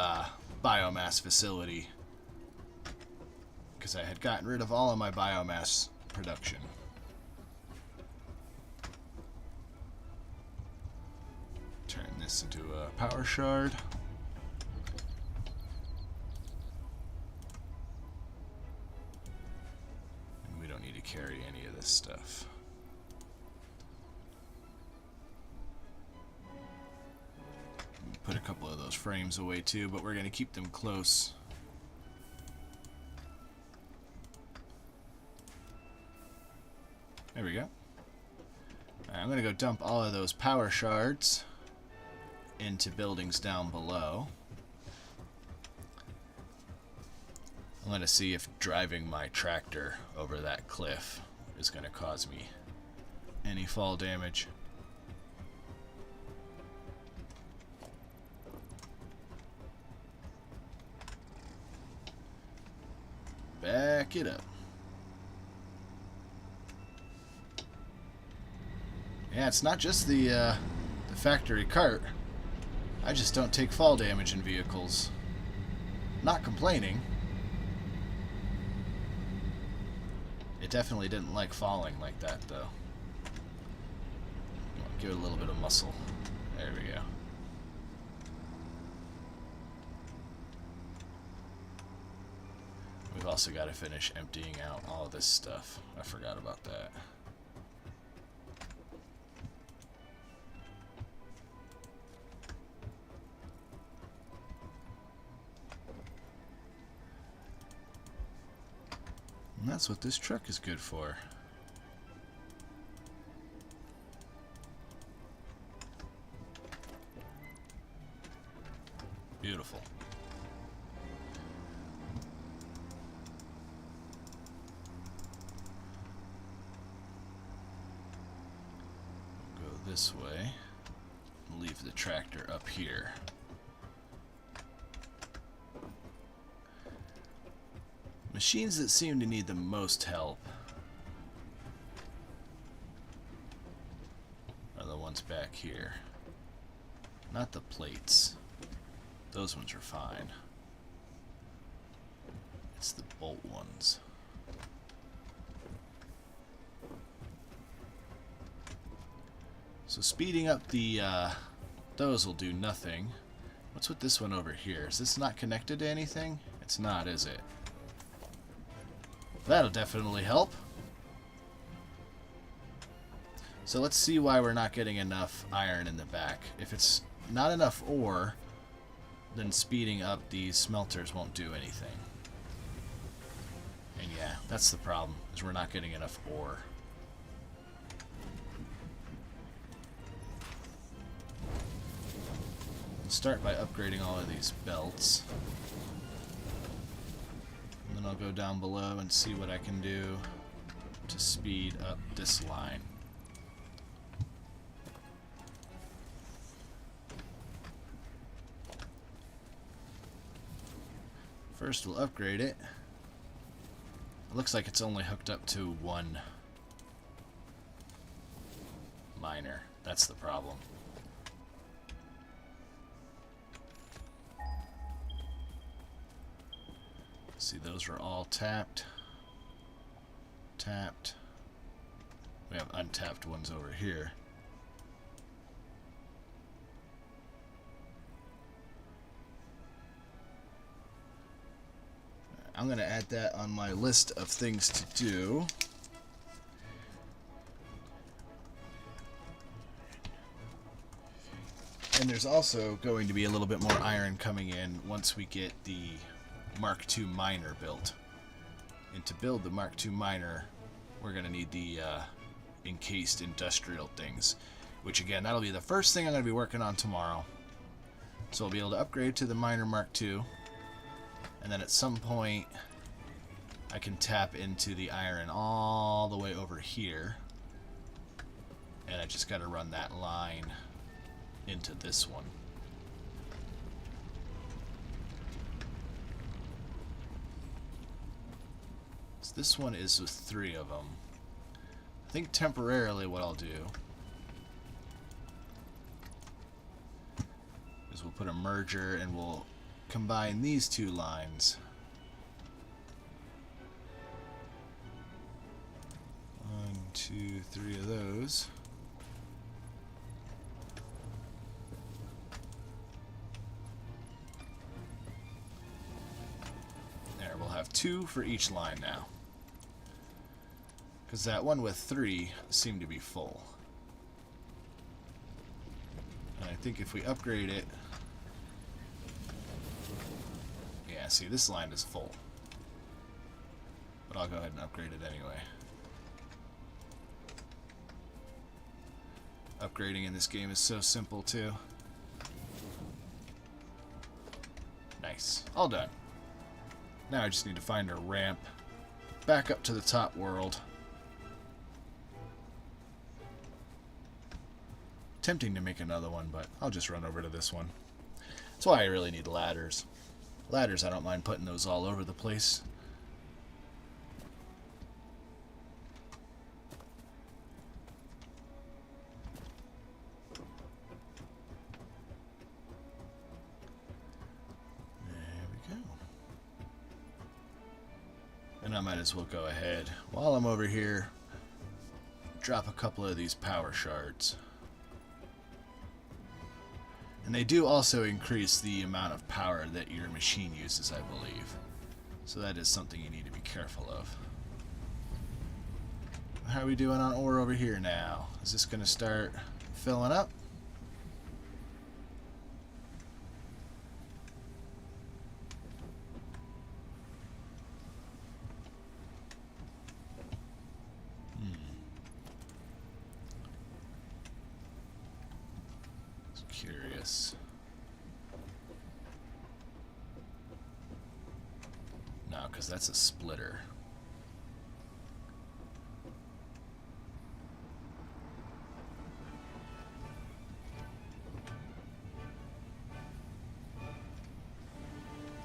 biomass facility because I had gotten rid of all of my biomass production. Turn this into a power shard. And we don't need to carry any of this stuff. Put a couple of those frames away too, but we're going to keep them close. There we go. Right, I'm going to go dump all of those power shards into buildings down below. I'm going to see if driving my tractor over that cliff is going to cause me any fall damage. Back it up. Yeah, it's not just the factory cart. I just don't take fall damage in vehicles. Not complaining. It definitely didn't like falling like that, though. Give it a little bit of muscle. There we go. We've also got to finish emptying out all of this stuff. I forgot about that. And that's what this truck is good for. Beautiful. This way, leave the tractor up here. Machines that seem to need the most help are the ones back here. Not the plates. Those ones are fine. It's the bolt ones. So speeding up the those will do nothing. What's with this one over here? Is this not connected to anything? It's not, is it? That'll definitely help. So let's see why we're not getting enough iron in the back. If it's not enough ore, then speeding up these smelters won't do anything. And yeah, that's the problem, is we're not getting enough ore. I'll start by upgrading all of these belts. And then I'll go down below and see what I can do to speed up this line. First we'll upgrade it. It looks like it's only hooked up to one miner. That's the problem. See, those are all tapped. Tapped. We have untapped ones over here. I'm going to add that on my list of things to do. And there's also going to be a little bit more iron coming in once we get the Mark II miner built. And to build the Mark II miner, we're going to need the encased industrial things. Which again, that'll be the first thing I'm going to be working on tomorrow. So I'll be able to upgrade to the miner Mark II. And then at some point, I can tap into the iron all the way over here. And I just got to run that line into this one. So this one is with 3 of them. I think temporarily what I'll do is we'll put a merger and we'll combine these 2 lines. 1, 2, 3 of those. There, we'll have 2 for each line now. Because that one with 3 seemed to be full. And I think if we upgrade it... Yeah, see, this line is full. But I'll go ahead and upgrade it anyway. Upgrading in this game is so simple, too. Nice. All done. Now I just need to find a ramp back up to the top world. Tempting to make another one, but I'll just run over to this one. That's why I really need ladders. Ladders, I don't mind putting those all over the place. There we go. And I might as well go ahead, while I'm over here, drop a couple of these power shards. And they do also increase the amount of power that your machine uses, I believe. So that is something you need to be careful of. How are we doing on ore over here now? Is this going to start filling up? Curious. No, because that's a splitter.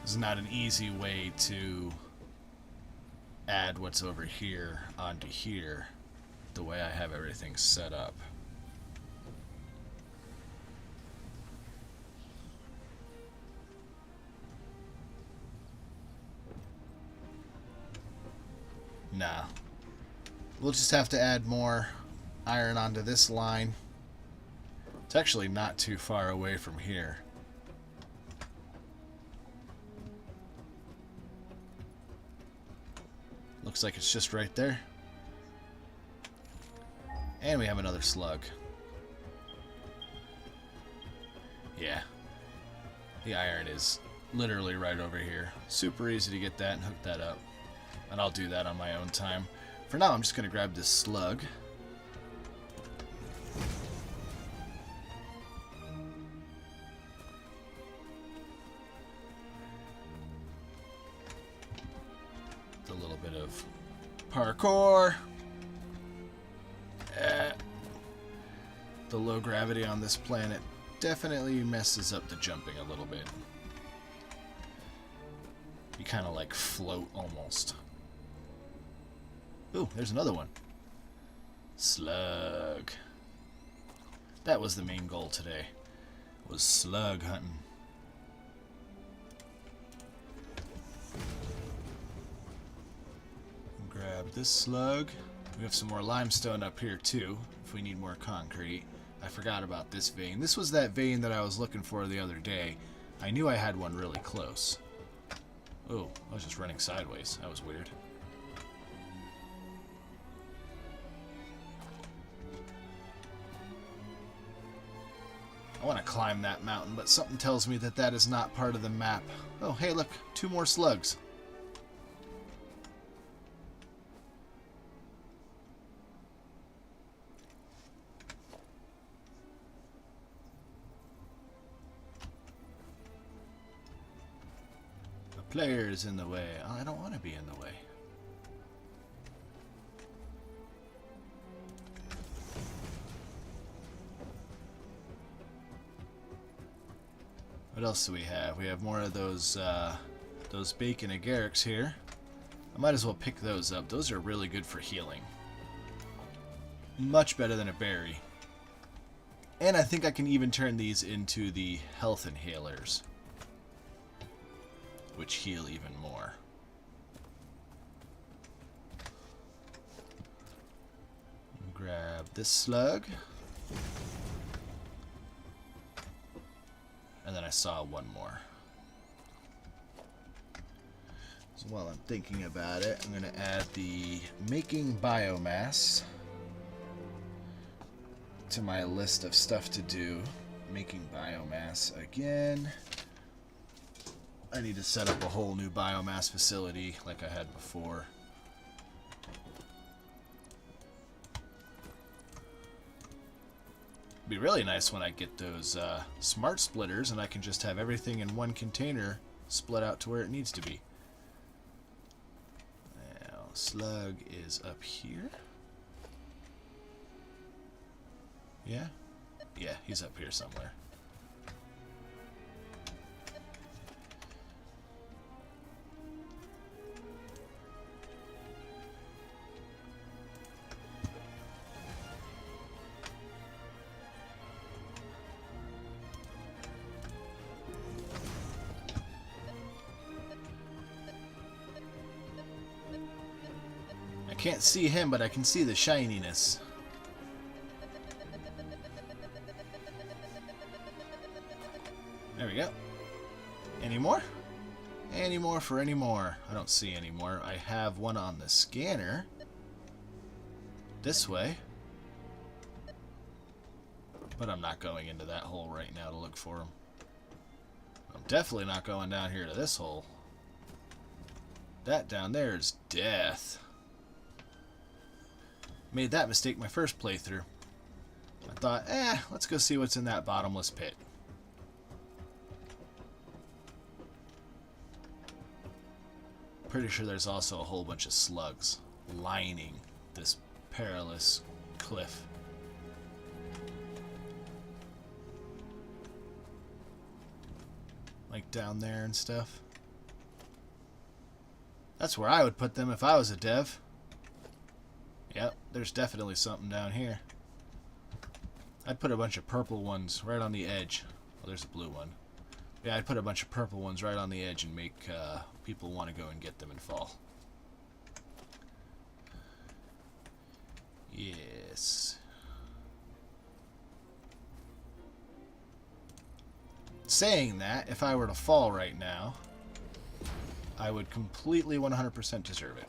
This is not an easy way to add what's over here onto here, the way I have everything set up. Nah. We'll just have to add more iron onto this line. It's actually not too far away from here. Looks like it's just right there. And we have another slug. Yeah. The iron is literally right over here. Super easy to get that and hook that up. and I'll do that on my own time. For now, I'm just going to grab this slug. A little bit of parkour. The low gravity on this planet definitely messes up the jumping a little bit. You kind of like float almost. Ooh, there's another one. Slug. That was the main goal today. Was slug hunting. Grab this slug. We have some more limestone up here too, if we need more concrete. I forgot about this vein. This was that vein that I was looking for the other day. I knew I had one really close. Oh, I was just running sideways. That was weird. I want to climb that mountain, but something tells me that that is not part of the map. Oh, hey, look. 2 more slugs. Player is in the way. Oh, I don't want to be in the way. What else do we have? We have more of those bacon agarics here. I might as well pick those up. Those are really good for healing. Much better than a berry. And I think I can even turn these into the health inhalers, which heal even more. Grab this slug. And then I saw one more. So while I'm thinking about it, I'm going to add the making biomass to my list of stuff to do. Making biomass again. I need to set up a whole new biomass facility like I had before. It'd be really nice when I get those smart splitters and I can just have everything in one container split out to where it needs to be. Now, Slug is up here. Yeah? Yeah, he's up here somewhere. I can't see him, but I can see the shininess. There we go. Any more? Any more for any more? I don't see any more. I have one on the scanner. This way. But I'm not going into that hole right now to look for him. I'm definitely not going down here to this hole. That down there is death. Made that mistake my first playthrough. I thought, let's go see what's in that bottomless pit. Pretty sure there's also a whole bunch of slugs lining this perilous cliff. Like down there and stuff. That's where I would put them if I was a dev. Yep, there's definitely something down here. I'd put a bunch of purple ones right on the edge. Oh, there's a blue one. Yeah, I'd put a bunch of purple ones right on the edge and make people want to go and get them and fall. Yes. Saying that, if I were to fall right now, I would completely 100% deserve it.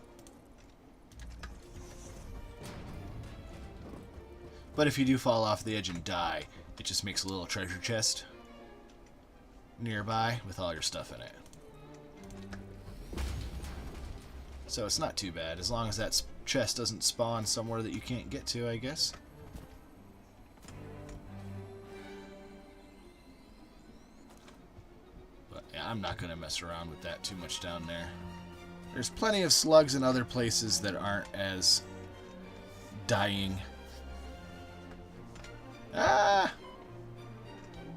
But if you do fall off the edge and die, it just makes a little treasure chest nearby with all your stuff in it. So it's not too bad, as long as that chest doesn't spawn somewhere that you can't get to, I guess. But yeah, I'm not going to mess around with that too much down there. There's plenty of slugs in other places that aren't as dying. Ah!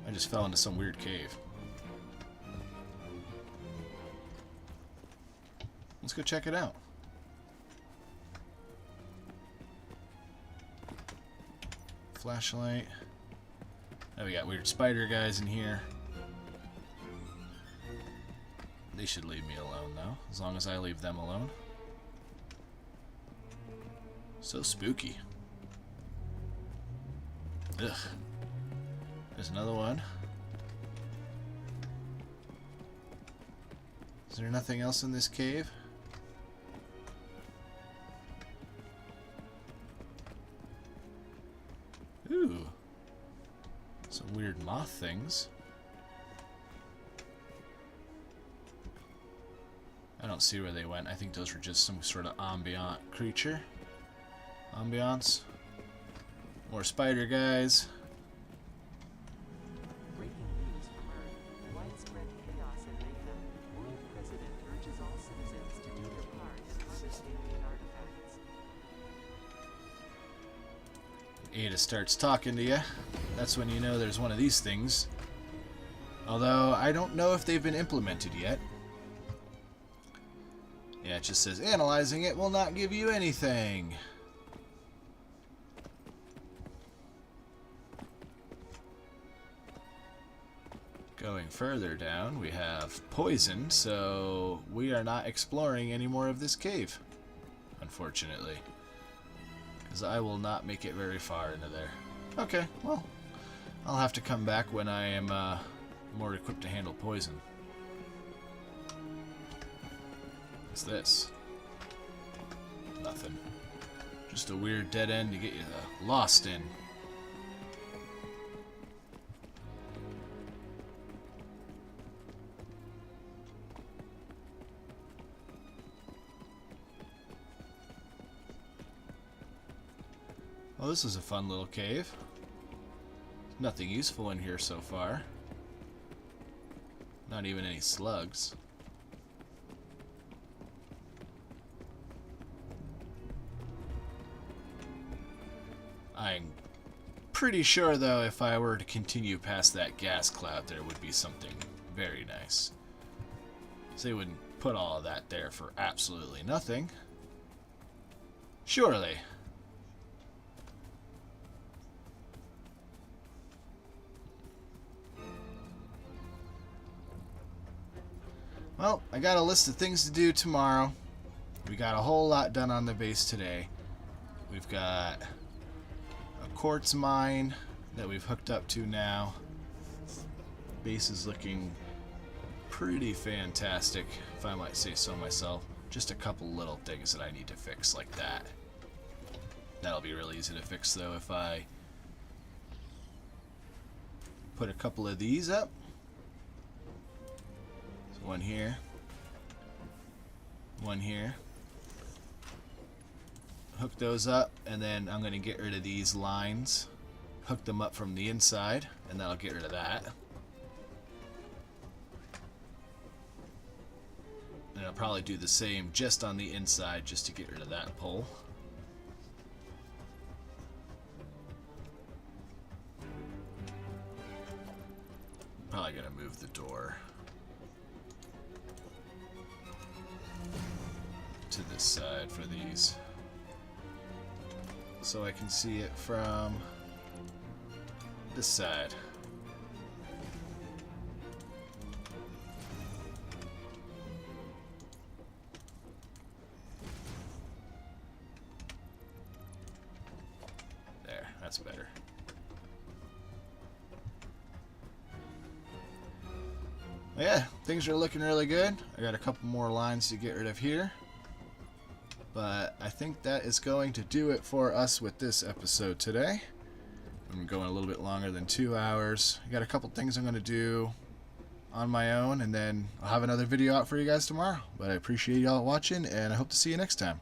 I just fell into some weird cave. Let's go check it out. Flashlight. Oh, we got weird spider guys in here. They should leave me alone, though, as long as I leave them alone. So spooky. Ugh. There's another one. Is there nothing else in this cave? Ooh. Some weird moth things. I don't see where they went. I think those were just some sort of ambient creature. Ambiance. More spider guys. Breaking news from Earth. Widespread chaos and mayhem. World President urges all citizens to do their part and harvest alien artifacts. Ada starts talking to you. That's when you know there's one of these things. Although, I don't know if they've been implemented yet. Yeah, it just says, analyzing it will not give you anything. Going further down, we have poison, so we are not exploring any more of this cave, unfortunately. Because I will not make it very far into there. Okay, well, I'll have to come back when I am more equipped to handle poison. What's this? Nothing. Just a weird dead end to get you lost in. Well, this is a fun little cave. Nothing useful in here so far. Not even any slugs. I'm pretty sure, though, if I were to continue past that gas cloud, there would be something very nice. So they wouldn't put all of that there for absolutely nothing. Surely. Well, I got a list of things to do tomorrow. We got a whole lot done on the base today. We've got a quartz mine that we've hooked up to now. Base is looking pretty fantastic, if I might say so myself. Just a couple little things that I need to fix like that. That'll be really easy to fix, though, if I put a couple of these up. One here. One here. Hook those up, and then I'm going to get rid of these lines. Hook them up from the inside, and that'll get rid of that. And I'll probably do the same just on the inside, just to get rid of that pole. Probably going to move the door to this side for these, so I can see it from this side. There, that's better. Yeah, things are looking really good. I got a couple more lines to get rid of here. But I think that is going to do it for us with this episode today. I'm going a little bit longer than 2 hours. I got a couple things I'm going to do on my own, and then I'll have another video out for you guys tomorrow. But I appreciate y'all watching, and I hope to see you next time.